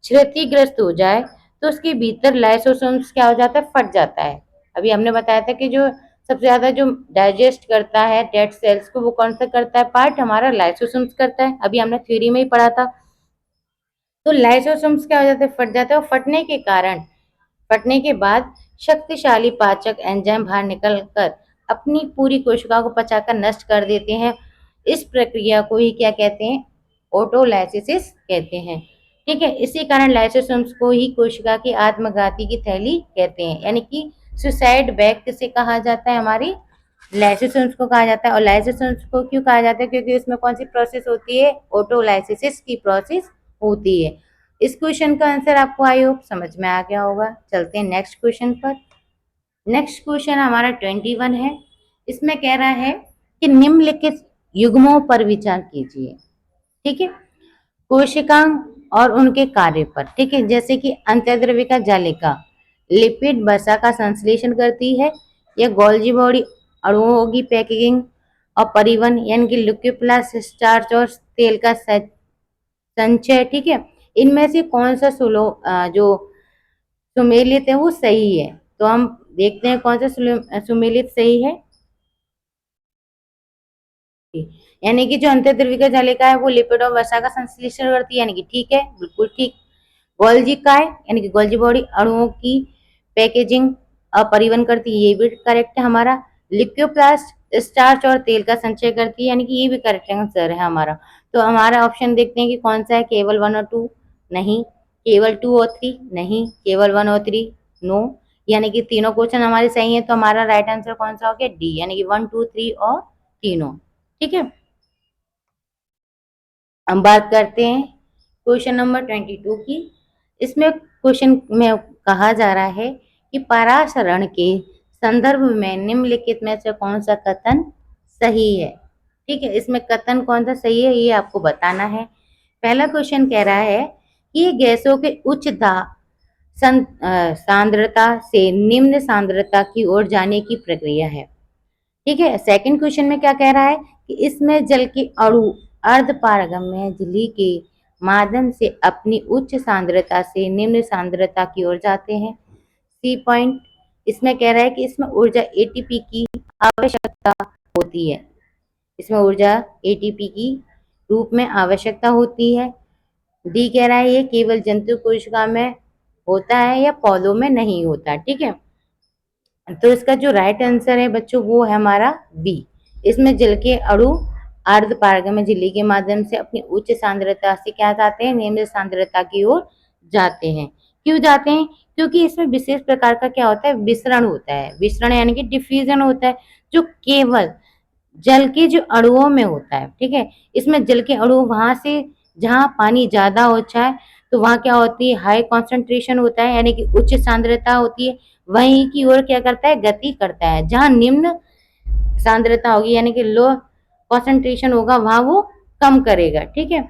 Speaker 1: क्षतिग्रस्त हो जाए तो उसके भीतर लाइसोसोम्स क्या हो जाता है? फट जाता है। अभी हमने बताया था कि जो सबसे ज्यादा जो डाइजेस्ट करता है डेड सेल्स को, वो कौन सा करता है पार्ट? हमारा लाइसोसोम्स करता है। अभी हमने थ्योरी में ही पढ़ा था। तो लाइसोसोम्स क्या हो जाता है? फट जाता है। और फटने के बाद शक्तिशाली पाचक एंजाइम बाहर निकलकर अपनी पूरी कोशिका को पचाकर नष्ट कर देते हैं। इस प्रक्रिया को ही क्या कहते हैं? ऑटोलाइसिस कहते हैं, ठीक है। इसी कारण लाइसोसोम्स को ही कोशिका की आत्मघाती की थैली कहते हैं, यानी कि सुसाइड बैग किसे कहा जाता है? हमारी लाइसोसोम्स को कहा जाता है। और लाइसोसोम्स को क्यों कहा जाता है? क्योंकि उसमें कौन सी प्रोसेस होती है? ऑटोलाइसिस की प्रोसेस होती है। इस क्वेश्चन का आंसर आपको आई होप समझ में आ गया होगा। चलते हैं नेक्स्ट क्वेश्चन पर। नेक्स्ट क्वेश्चन हमारा 21 है। इसमें कह रहा है कि निम्नलिखित युग्मों पर विचार कीजिए, ठीक है, कोशिकांग और उनके कार्य पर, ठीक है। जैसे कि अंतर्द्रविका जालिका लिपिड वसा का संश्लेषण करती है, या गोल्जी बॉडी अणुओं की पैकेजिंग और परिवहन, यानी कि लिक्योप्लास्ट स्टार्च और तेल का संचय, ठीक है। इनमें से कौन सा जो सुमेलित है वो सही है? तो हम देखते हैं कौन सा सुमेलित सही है। यानी कि जो अंतर्द्रविका जालिका है वो लिपिड और वसा का संश्लेषण करती है, यानी कि ठीक है, बिल्कुल ठीक। गोल्जी का है, यानी कि गोल्जी बॉडी अणुओं की पैकेजिंग और परिवहन करती है, ये भी करेक्ट है हमारा। लिक्योप्लास्ट स्टार्च और तेल का संचय करती है, यानी कि ये भी करेक्ट आंसर है हमारा। तो हमारा ऑप्शन देखते हैं कि कौन सा है, केवल 1 और 2 नहीं, केवल 2 और 3 नहीं, केवल 1 और 3 नो, यानी कि तीनों क्वेश्चन हमारे सही है। तो हमारा राइट आंसर कौन सा हो गया? डी, यानी कि 1 2 3 और तीनों, ठीक है। हम बात करते हैं क्वेश्चन नंबर 22 की। इसमें क्वेश्चन में कहा जा रहा है कि परासरण के संदर्भ में निम्नलिखित में से कौन सा कथन सही है, ठीक है। इसमें कथन कौन सा सही है ये आपको बताना है। पहला क्वेश्चन कह रहा है कि ये गैसों के उच्च सांद्रता से निम्न सांद्रता की ओर जाने की प्रक्रिया है, ठीक है। सेकंड क्वेश्चन में क्या कह रहा है कि इसमें जल के अणु अर्धपारगम्य झिल्ली के माध्यम से अपनी उच्च सांद्रता से निम्न सांद्रता की ओर जाते हैं। सी पॉइंट, इसमें कह रहा है कि इसमें ऊर्जा एटीपी की आवश्यकता होती है। इसमें ऊर्जा एटीपी की रूप में आवश्यकता होती है। डी कह रहा है ये केवल जंतु कोशिका में होता है या पौधों में नहीं होता, ठीक है। तो इसका जो राइट आंसर है बच्चों वो है हमारा बी। इसमें जल के अणु अर्ध पारगम्य झिल्ली के माध्यम से अपनी उच्च सांद्रता से क्या जाते हैं, निम्न सांद्रता की ओर जाते हैं। क्यों जाते हैं? क्योंकि इसमें विशेष प्रकार का क्या होता है, विसरण होता है। विसरण यानी कि डिफ्यूजन होता है, जो केवल जल के जो अणुओं में होता है। ठीक है, इसमें जल के अणु वहां से जहाँ पानी ज्यादा होता है तो वहां क्या होती है, हाई कॉन्सेंट्रेशन होता है यानी कि उच्च सांद्रता होती है, वहीं की ओर क्या करता है, गति करता है। जहाँ निम्न सांद्रता होगी यानी कि लो कॉन्सेंट्रेशन होगा वहां वो कम करेगा। ठीक है,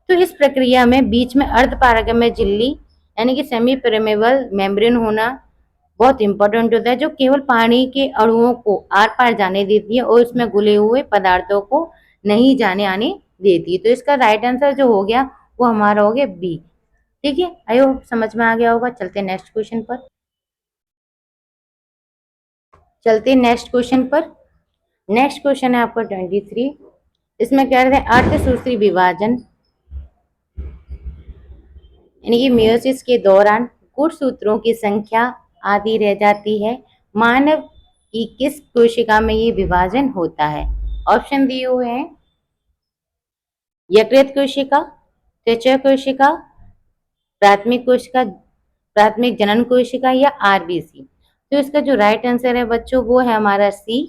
Speaker 1: तो इस प्रक्रिया में बीच में अर्ध पारगम्य झिल्ली यानी कि सेमी परमेबल मेम्ब्रेन होना बहुत इंपॉर्टेंट होता है, जो केवल पानी के अणुओं को आर पार जाने देती है और उसमें घुले हुए पदार्थों को नहीं जाने आने देती है। तो इसका राइट आंसर जो हो गया वो हमारा हो गया बी। ठीक है, आई होप समझ में आ गया होगा। चलते नेक्स्ट क्वेश्चन पर। नेक्स्ट क्वेश्चन पर। नेक्स्ट क्वेश्चन है आपका 23। इसमें कह रहे थे अर्धसूत्री विभाजन यानी कि मेयोसिस के दौरान गुणसूत्रों की संख्या आधी रह जाती है। मानव की किस कोशिका में ये विभाजन होता है? ऑप्शन दिए हुए हैं, यकृत कोशिका, त्वचा कोशिका, प्राथमिक कोशिका, प्राथमिक जनन कोशिका या आरबीसी। तो इसका जो राइट आंसर है बच्चों वो है हमारा सी।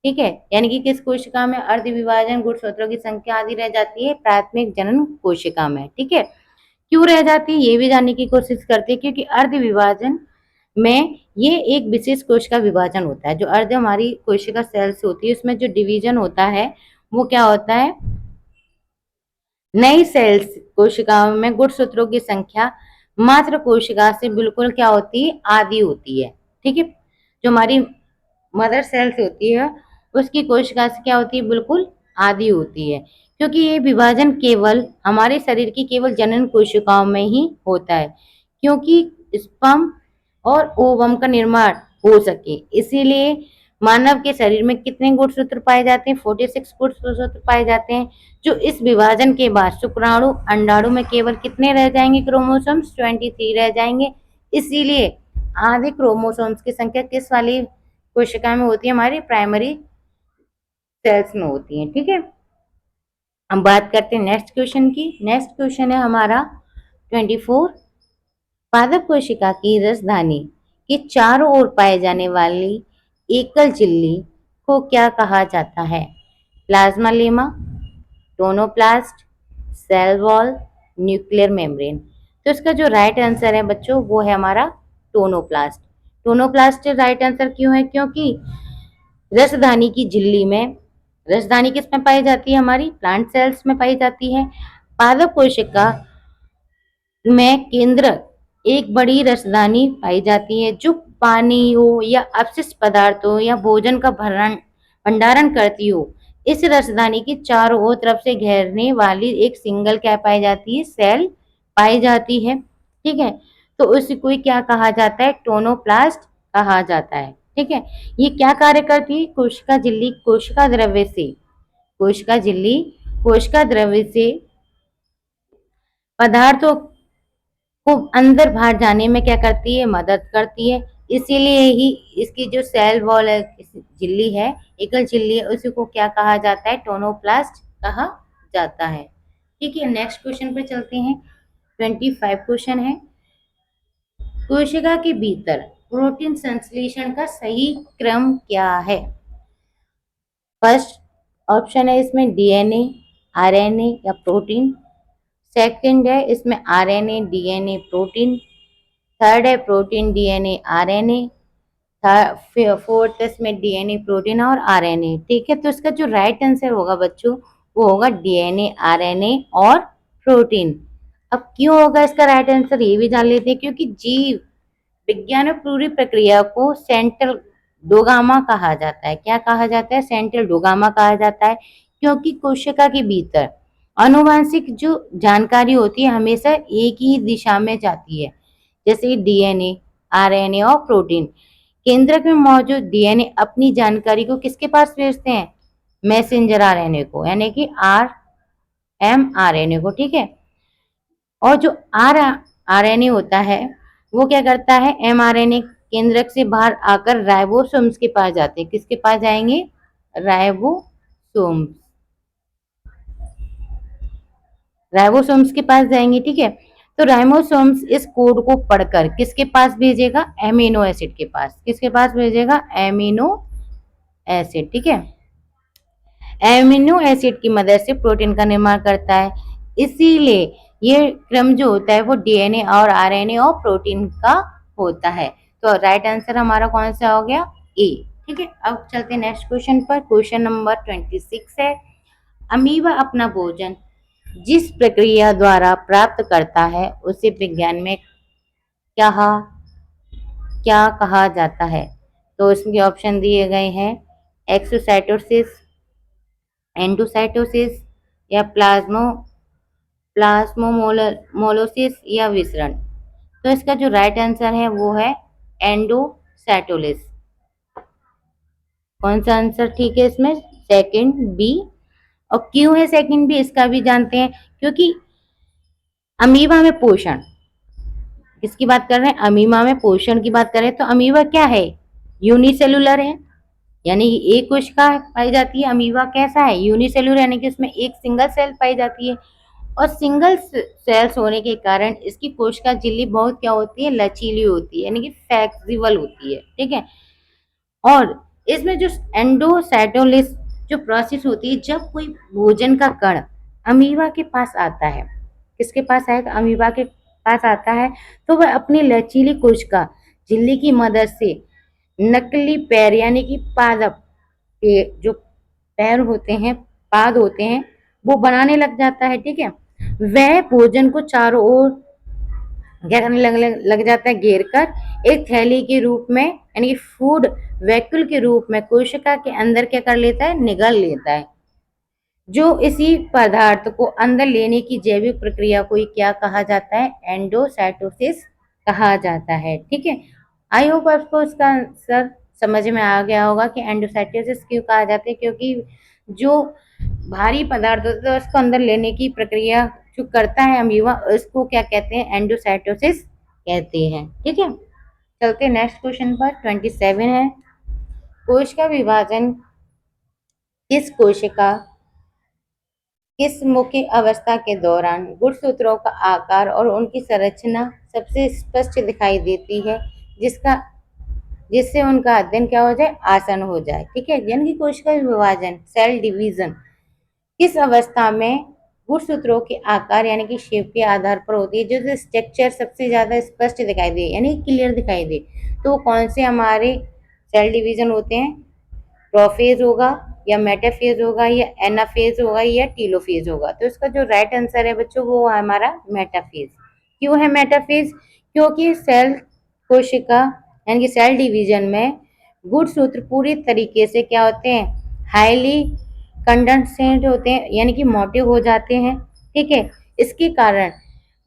Speaker 1: ठीक है, यानी कि किस कोशिका में अर्ध विभाजन गुणसूत्रों की संख्या आधी रह जाती है? प्राथमिक जनन कोशिका में। ठीक है, क्यों रह जाती है ये भी जानने की कोशिश करते हैं, क्योंकि अर्ध विभाजन में ये एक विशेष कोश का विभाजन होता है। जो अर्ध हमारी कोशिका सेल्स होती है उसमें जो डिवीजन होता है वो क्या होता है, नई सेल्स कोशिकाओं में गुणसूत्रों की संख्या मात्र कोशिका से बिल्कुल क्या होती है, आधी होती है। ठीक है, जो हमारी मदर सेल्स होती है उसकी कोशिका से क्या होती है, बिल्कुल आधी होती है। क्योंकि ये विभाजन केवल हमारे शरीर की केवल जनन कोशिकाओं में ही होता है, क्योंकि स्पर्म और ओवम का निर्माण हो सके। इसीलिए मानव के शरीर में कितने गुणसूत्र पाए जाते हैं? 46 गुणसूत्र पाए जाते हैं। जो इस विभाजन के बाद शुक्राणु अंडाणु में केवल कितने रह जाएंगे क्रोमोसोम्स? 23 रह जाएंगे। इसीलिए आधे क्रोमोसोम्स की संख्या किस वाली कोशिका में होती है? हमारी प्राइमरी सेल्स में होती है। ठीक है, हम बात करते हैं नेक्स्ट क्वेश्चन की। नेक्स्ट क्वेश्चन है हमारा 24। पादप कोशिका की रसधानी के चारों ओर पाए जाने वाली एकल झिल्ली को क्या कहा जाता है? Plasmalemma, tonoplast, cell wall, nuclear membrane. तो इसका जो राइट आंसर है बच्चों वो है हमारा टोनोप्लास्ट। टोनोप्लास्ट राइट आंसर क्यों है? क्योंकि रसधानी की झिल्ली में, रसधानी किस में पाई जाती है? हमारी प्लांट सेल्स में पाई जाती है। पादप कोशिका में केंद्र एक बड़ी रसदानी पाई जाती है जो पानी हो या अपशिष्ट पदार्थों या भोजन का भंडारण करती हो। इस रसदानी की चारों ओर तरफ से घेरने वाली एक सिंगल क्या पाई जाती है? सेल पाई जाती है। ठीक है, तो उसी को क्या कहा जाता है? टोनोप्लास्ट कहा जाता है। ठीक है, ये क्या कार्य करती है? कोशिका झिल्ली कोशिका द्रव्य से, कोशिका झिल्ली कोशिका द्रव्य से पदार्थों को अंदर बाहर जाने में क्या करती है? मदद करती है। इसीलिए ही इसकी जो सेल वॉल है, झिल्ली है, एकल झिल्ली है, उसी को क्या कहा जाता है? टोनोप्लास्ट कहा जाता है। ठीक है, नेक्स्ट क्वेश्चन पे चलते हैं। 25 क्वेश्चन है, कोशिका के भीतर प्रोटीन संश्लेषण का सही क्रम क्या है? फर्स्ट ऑप्शन है इसमें डीएनए, आरएनए या प्रोटीन। सेकंड है इसमें आरएनए, डीएनए, प्रोटीन। थर्ड है प्रोटीन, डीएनए, आरएनए। फोर्थ इसमें डीएनए, प्रोटीन और आरएनए। ठीक है, तो इसका जो राइट आंसर होगा बच्चों वो होगा डीएनए, आरएनए और प्रोटीन। अब क्यों होगा इसका राइट आंसर ये भी जान लेते हैं, क्योंकि जीव विज्ञान में पूरी प्रक्रिया को सेंट्रल डोगामा कहा जाता है। क्या कहा जाता है? सेंट्रल डोगामा कहा जाता है, क्योंकि कोशिका के भीतर आनुवांशिक जो जानकारी होती है हमेशा एक ही दिशा में जाती है, जैसे डीएनए, आरएनए और प्रोटीन। केंद्रक में मौजूद डीएनए अपनी जानकारी को किसके पास भेजते हैं? मैसेंजर आरएनए को, यानी कि आरएमआरएनए को। ठीक है, और जो आरएनए होता है वो क्या करता है? एमआरएनए केंद्रक से बाहर आकर राइबोसोम्स के पास जाते हैं। किसके पास जाएंगे? राइबोसोम्स, राइबोसोम्स के पास जाएंगे। ठीक है, तो राइबोसोम्स इस कोड को पढ़कर किसके पास भेजेगा? एमिनो एसिड के पास। किसके पास भेजेगा? Amino acid. ठीक है, एमिनो एसिड की मदद से प्रोटीन का निर्माण करता है। इसीलिए ये क्रम जो होता है वो डीएनए और आरएनए और प्रोटीन का होता है। तो राइट आंसर हमारा कौन सा हो गया? ए। ठीक है, अब चलते हैं नेक्स्ट क्वेश्चन पर। क्वेश्चन नंबर 26 है, अमीबा अपना भोजन जिस प्रक्रिया द्वारा प्राप्त करता है उसे विज्ञान में क्या क्या कहा जाता है? तो इसमें ऑप्शन दिए गए हैं, एक्सोसाइटोसिस, एंडोसाइटोसिस या प्लाज्मोमोलोसिस या विसरण। तो इसका जो राइट आंसर है वो है एंडोसाइटोलिस। कौन सा आंसर ठीक है इसमें? Second B. और क्यों है सेकंड बी इसका भी जानते हैं, क्योंकि अमीबा में पोषण, किसकी बात कर रहे हैं? अमीबा में पोषण की बात कर रहे हैं। तो अमीबा क्या है? यूनिसेलुलर है, यानी एक कोशिका पाई जाती है। अमीबा कैसा है? यूनिसेलुलर, यानी कि उसमें एक सिंगल सेल पाई जाती है। और सिंगल सेल्स होने के कारण इसकी कोशिका झिल्ली बहुत क्या होती है? लचीली होती है, यानी कि फ्लेक्सिबल होती है। ठीक है, और इसमें जो एंडोसाइटोलिस जो प्रोसेस होती है, जब कोई भोजन का कण अमीबा के पास आता है, किसके पास आएगा? अमीबा के पास आता है, तो वह अपनी लचीली कोशिका झिल्ली की मदद से नकली पैर यानी कि पादप जो पैर होते हैं, पाद होते हैं, वो बनाने लग जाता है। ठीक है, वह भोजन को चारों ओर क्या करने लग जाता है? घेर कर एक थैली के रूप में, यानी कि फूड वैक्यूल के रूप में कोशिका के अंदर क्या कर लेता है? निगल लेता है। जो इसी पदार्थ को अंदर लेने की जैविक प्रक्रिया को क्या कहा जाता है? एंडोसाइटोसिस कहा जाता है। ठीक है, आई होप आपको इसका आंसर समझ में आ गया होगा कि एंडोसाइटोसिस क्यों कहा जाता है, क्योंकि जो भारी पदार्थ होता है उसको अंदर लेने की प्रक्रिया जो करता है अमीबा, उसको क्या कहते हैं? एंडोसाइटोसिस कहते हैं। ठीक है, चलते नेक्स्ट क्वेश्चन पर। 27 है, कोशिका विभाजन किस कोशिका किस मुख्य अवस्था के दौरान गुणसूत्रों का आकार और उनकी संरचना सबसे स्पष्ट दिखाई देती है, जिससे उनका अध्ययन क्या हो जाए? आसान हो जाए। ठीक है, यानी कि कोशिका विभाजन, सेल डिवीजन किस अवस्था में गुणसूत्रों के आकार यानी कि शेप के आधार पर होती है, जो स्ट्रक्चर सबसे ज्यादा स्पष्ट दिखाई दे, यानी क्लियर दिखाई दे। तो वो कौन से हमारे सेल डिवीजन होते हैं? प्रोफेज होगा या मेटाफेज होगा या एनाफेज होगा या टीलोफेज होगा। तो इसका जो राइट आंसर है बच्चों वो है हमारा मेटाफेज। क्यों है मेटाफेज? क्योंकि सेल कोशिका यानी कि सेल डिवीजन में गुणसूत्र पूरी तरीके से क्या होते हैं? हाईली कंडेंसेट होते हैं, यानी कि मोटे हो जाते हैं। ठीक है, इसके कारण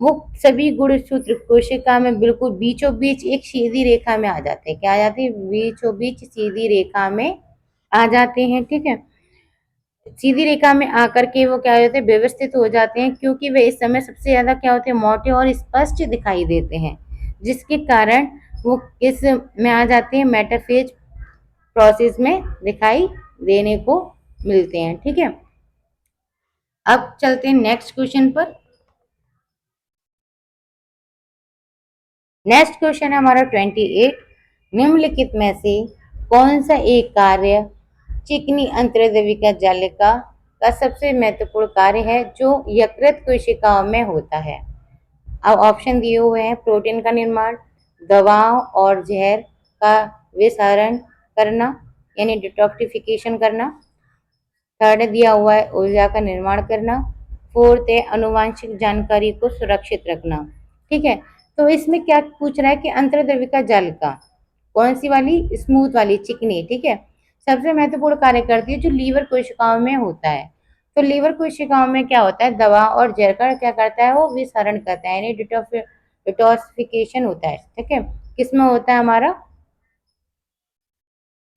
Speaker 1: वो सभी गुणसूत्र कोशिका में बिल्कुल बीचों बीच एक सीधी रेखा में आ जाते हैं। क्या आ जाते हैं? बीचों बीच सीधी रेखा में आ जाते हैं। ठीक है, सीधी रेखा में आकर के वो क्या होते हैं? व्यवस्थित हो जाते हैं, क्योंकि वे इस समय सबसे ज्यादा क्या होते हैं? मोटे और स्पष्ट दिखाई देते हैं, जिसके कारण वो किस में आ जाते हैं? मेटाफेज प्रोसेस में दिखाई देने को मिलते हैं। ठीक है, अब चलते हैं नेक्स्ट क्वेश्चन पर। नेक्स्ट क्वेश्चन है हमारा 28, निम्नलिखित में से कौन सा एक कार्य चिकनी अंतर्द्रविका जालिका का सबसे महत्वपूर्ण कार्य है जो यकृत कोशिकाओं में होता है? अब ऑप्शन दिए हुए हैं, प्रोटीन का निर्माण, दवाओं और जहर का विसरण करना यानी डिटॉक्सिफिकेशन करना, थर्ड दिया हुआ है ऊर्जा का निर्माण करना, फोर्थ है आनुवांशिक जानकारी को सुरक्षित रखना। ठीक है, तो इसमें क्या पूछ रहा है कि अंतर्द्रविका जालिका कौन सी वाली? स्मूथ वाली, चिकनी। ठीक है, सबसे महत्वपूर्ण कार्य करती है जो लीवर कोशिकाओं में होता है। तो लीवर कोशिकाओं में क्या होता है? दवा और जहर का क्या करता है? वो विसरण करता है, यानी डिटॉक्सिफिकेशन होता है। ठीक है, किसमें होता है? हमारा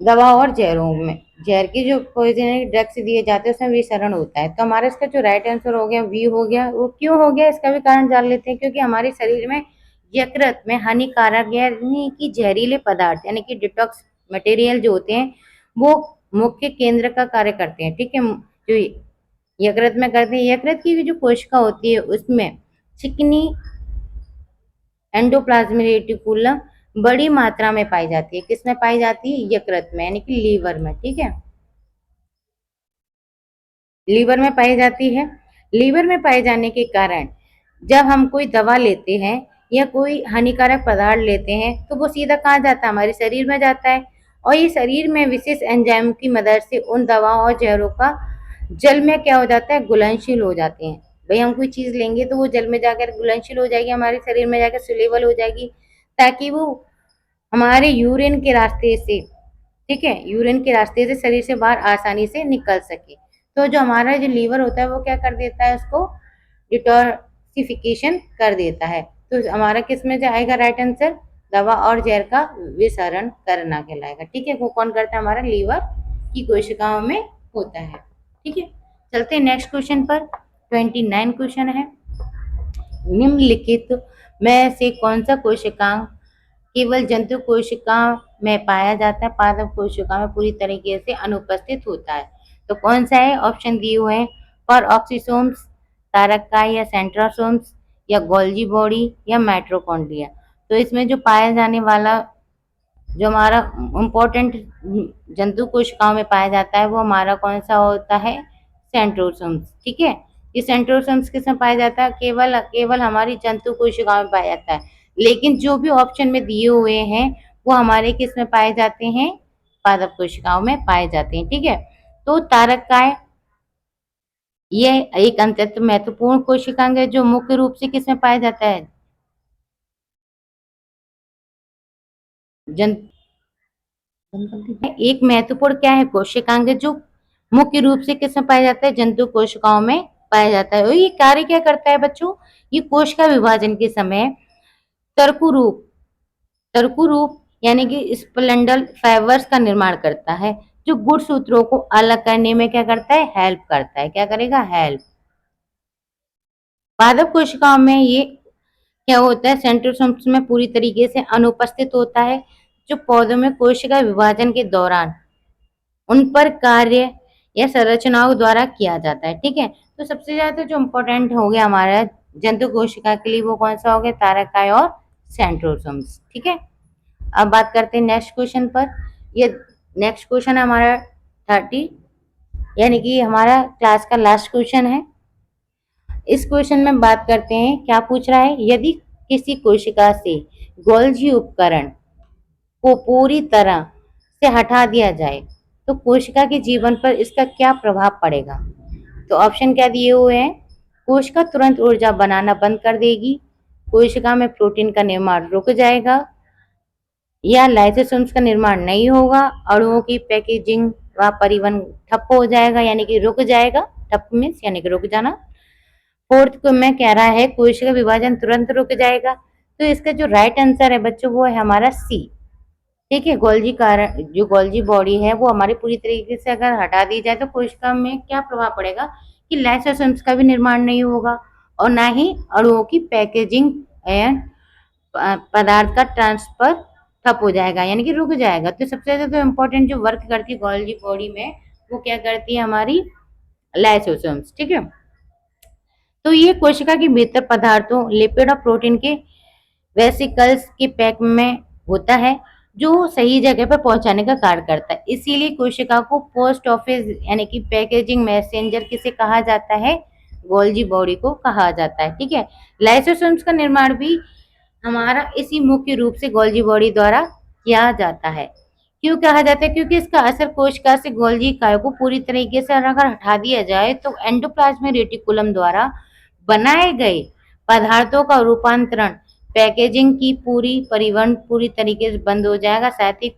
Speaker 1: दवा और जहरों में, जहर की जो पॉइजनरी ड्रग्स दिए जाते हैं उसमें विसरण होता है। तो हमारा इसका जो राइट आंसर हो गया वी हो गया। वो क्यों हो गया इसका भी कारण जान लेते हैं, क्योंकि हमारे शरीर में यकृत में हानिकारक यानी कि जहरीले पदार्थ यानी कि डिटॉक्स मटेरियल जो होते हैं वो मुख्य केंद्र का कार्य करते हैं। ठीक है, जो यकृत में करते हैं, यकृत की जो कोशिका होती है उसमें चिकनी एंडोप्लाज्मिक रेटिकुलम बड़ी मात्रा में पाई जाती है। किसमें पाई जाती है? यकृत में यानी कि लीवर में। ठीक है, लीवर में पाई जाती है। लीवर में पाए जाने के कारण जब हम कोई दवा लेते हैं या कोई हानिकारक पदार्थ लेते हैं तो वो सीधा कहाँ जाता है? हमारे शरीर में जाता है, और ये शरीर में विशेष एंजाइम की मदद से उन दवाओं और जहरों का जल में क्या हो जाता है? घुलनशील हो जाते हैं। भाई हम कोई चीज लेंगे तो वो जल में जाकर घुलनशील हो जाएगी, हमारे शरीर में जाकर सोल्यूबल हो जाएगी, ताकि वो हमारे यूरिन के रास्ते से, ठीक है, यूरिन के रास्ते से शरीर से बाहर आसानी से निकल सके। तो जो हमारा जो लीवर होता है वो क्या कर देता है? उसको डिटॉक्सिफिकेशन कर देता है। तो हमारा किस में जाएगा राइट आंसर? दवा और जहर का विसरण करना कहलाएगा। ठीक है, वो कौन करता है? हमारा लीवर की कोशिकाओं में होता है। ठीक है, चलते हैं नेक्स्ट क्वेश्चन पर। 29 क्वेश्चन है, निम्नलिखित में से कौन सा कोशिकांग केवल जंतु कोशिका में पाया जाता है, पादप कोशिका में पूरी तरीके से अनुपस्थित होता है? तो कौन सा है? ऑप्शन दिए हुए हैं, पर ऑक्सीसोम्स, तारकाई या सेंट्रोसोम्स, या गोल्जी बॉडी, या माइटोकॉन्ड्रिया। तो इसमें जो पाया जाने वाला जो हमारा इम्पोर्टेंट जंतु कोशिकाओं में पाया जाता है वो हमारा कौन सा होता है? सेंट्रोसोम्स। ठीक है, ये सेंट्रोसोम्स किसमें पाया जाता है? केवल केवल हमारी जंतु कोशिकाओं में पाया जाता है। लेकिन जो भी ऑप्शन में दिए हुए हैं वो हमारे किस में पाए जाते हैं? पादप कोशिकाओं में पाए जाते हैं। ठीक है, तो तारकाएं ये एक अत्यंत महत्वपूर्ण कोशिकांग है जो मुख्य रूप से किसमें पाया जाता है? जन एक महत्वपूर्ण क्या है? कोशिकांग जो मुख्य रूप से किसमें पाया जाता है? जंतु कोशिकाओं में पाया जाता है। और ये कार्य क्या करता है बच्चों? ये कोशिका विभाजन के समय तर्कुरूप तर्कुरूप यानी कि स्प्लेंडल फाइबर्स का निर्माण करता है, जो गुण सूत्रों को अलग करने में क्या करता है? हेल्प करता है। क्या करेगा? हेल्प। पादप कोशिकाओं में ये क्या होता है? सेंट्रोसोम्स में पूरी तरीके से अनुपस्थित होता है, जो पौधों में कोशिका विभाजन के दौरान उन पर कार्य या संरचनाओं द्वारा किया जाता है। ठीक है, तो सबसे ज्यादा जो इम्पोर्टेंट हो गया हमारा जंतु कोशिका के लिए वो कौन सा हो गया? तारकाय और सेंट्रोसोम्स। ठीक है, अब बात करते हैं नेक्स्ट क्वेश्चन पर। ये नेक्स्ट क्वेश्चन है हमारा 30, यानी कि हमारा क्लास का लास्ट क्वेश्चन है। इस क्वेश्चन में बात करते हैं, क्या पूछ रहा है? यदि किसी कोशिका से गोल्जी उपकरण को पूरी तरह से हटा दिया जाए तो कोशिका के जीवन पर इसका क्या प्रभाव पड़ेगा? तो ऑप्शन क्या दिए हुए हैं? कोशिका तुरंत ऊर्जा बनाना बंद कर देगी, कोशिका में प्रोटीन का निर्माण रुक जाएगा, या लाइसोसोम्स का निर्माण नहीं होगा, अणुओं की पैकेजिंग व परिवहन ठप हो जाएगा, यानी कि रुक जाएगा। ठप मीन्स यानी कि रुक जाना। फोर्थ को में कह रहा है कोशिका विभाजन तुरंत रुक जाएगा। तो इसका जो राइट आंसर है बच्चों वो है हमारा सी। ठीक है, गोल्जी कारण जो गोल्जी बॉडी है वो हमारी पूरी तरीके से अगर हटा दी जाए तो कोशिका में क्या प्रभाव पड़ेगा कि लाइसोसोम्स का भी निर्माण नहीं होगा, और ना ही अणुओं की पैकेजिंग एंड पदार्थ का ट्रांसफर ठप हो जाएगा, यानी कि रुक जाएगा। तो सबसे ज्यादा तो इम्पोर्टेंट जो वर्क करती है गोल्जी बॉडी में वो क्या करती है? हमारी लाइसोसोम्स। ठीक है, तो ये कोशिका के भीतर पदार्थों लिपिड और प्रोटीन के वेसिकल्स के पैक में होता है, जो सही जगह पर पहुंचाने का कार्य करता है। इसीलिए कोशिका को पोस्ट ऑफिस यानी कि पैकेजिंग मैसेंजर किसे कहा जाता है? गोल्जी बॉडी को कहा जाता है। ठीक है, लाइसोसोम्स का निर्माण भी हमारा इसी मुख्य रूप से गोल्जी बॉडी द्वारा किया जाता है। क्यों कहा जाता है? क्योंकि इसका असर कोशिका से गोल्जी काय को पूरी तरीके से अगर हटा दिया जाए तो एंडोप्लाज्मिक रेटिकुलम द्वारा बनाए गए पदार्थों का रूपांतरण, पैकेजिंग की पूरी परिवहन पूरी तरीके से बंद हो जाएगा, साथ ही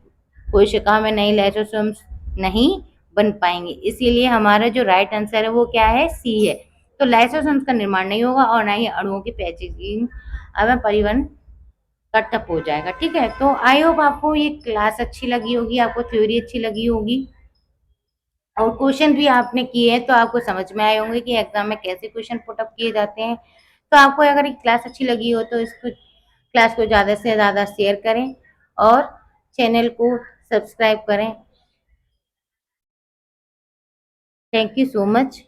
Speaker 1: कोशिका में नई लाइसोसोम्स नहीं बन पाएंगे। इसीलिए हमारा जो राइट आंसर है वो क्या है? सी है। तो लाइसोसोम्स का निर्माण नहीं होगा और ना ही अणुओं की पैकेजिंग एवं परिवहन का ठप हो जाएगा। ठीक है, तो आई होप आपको ये क्लास अच्छी लगी होगी, आपको थ्योरी अच्छी लगी होगी, और क्वेश्चन भी आपने किए हैं तो आपको समझ में आए होंगे कि एग्जाम में कैसे क्वेश्चन पुटअप किए जाते हैं। तो आपको अगर ये क्लास अच्छी लगी हो तो इसको क्लास को ज़्यादा से ज़्यादा शेयर करें और चैनल को सब्सक्राइब करें। Thank you so much.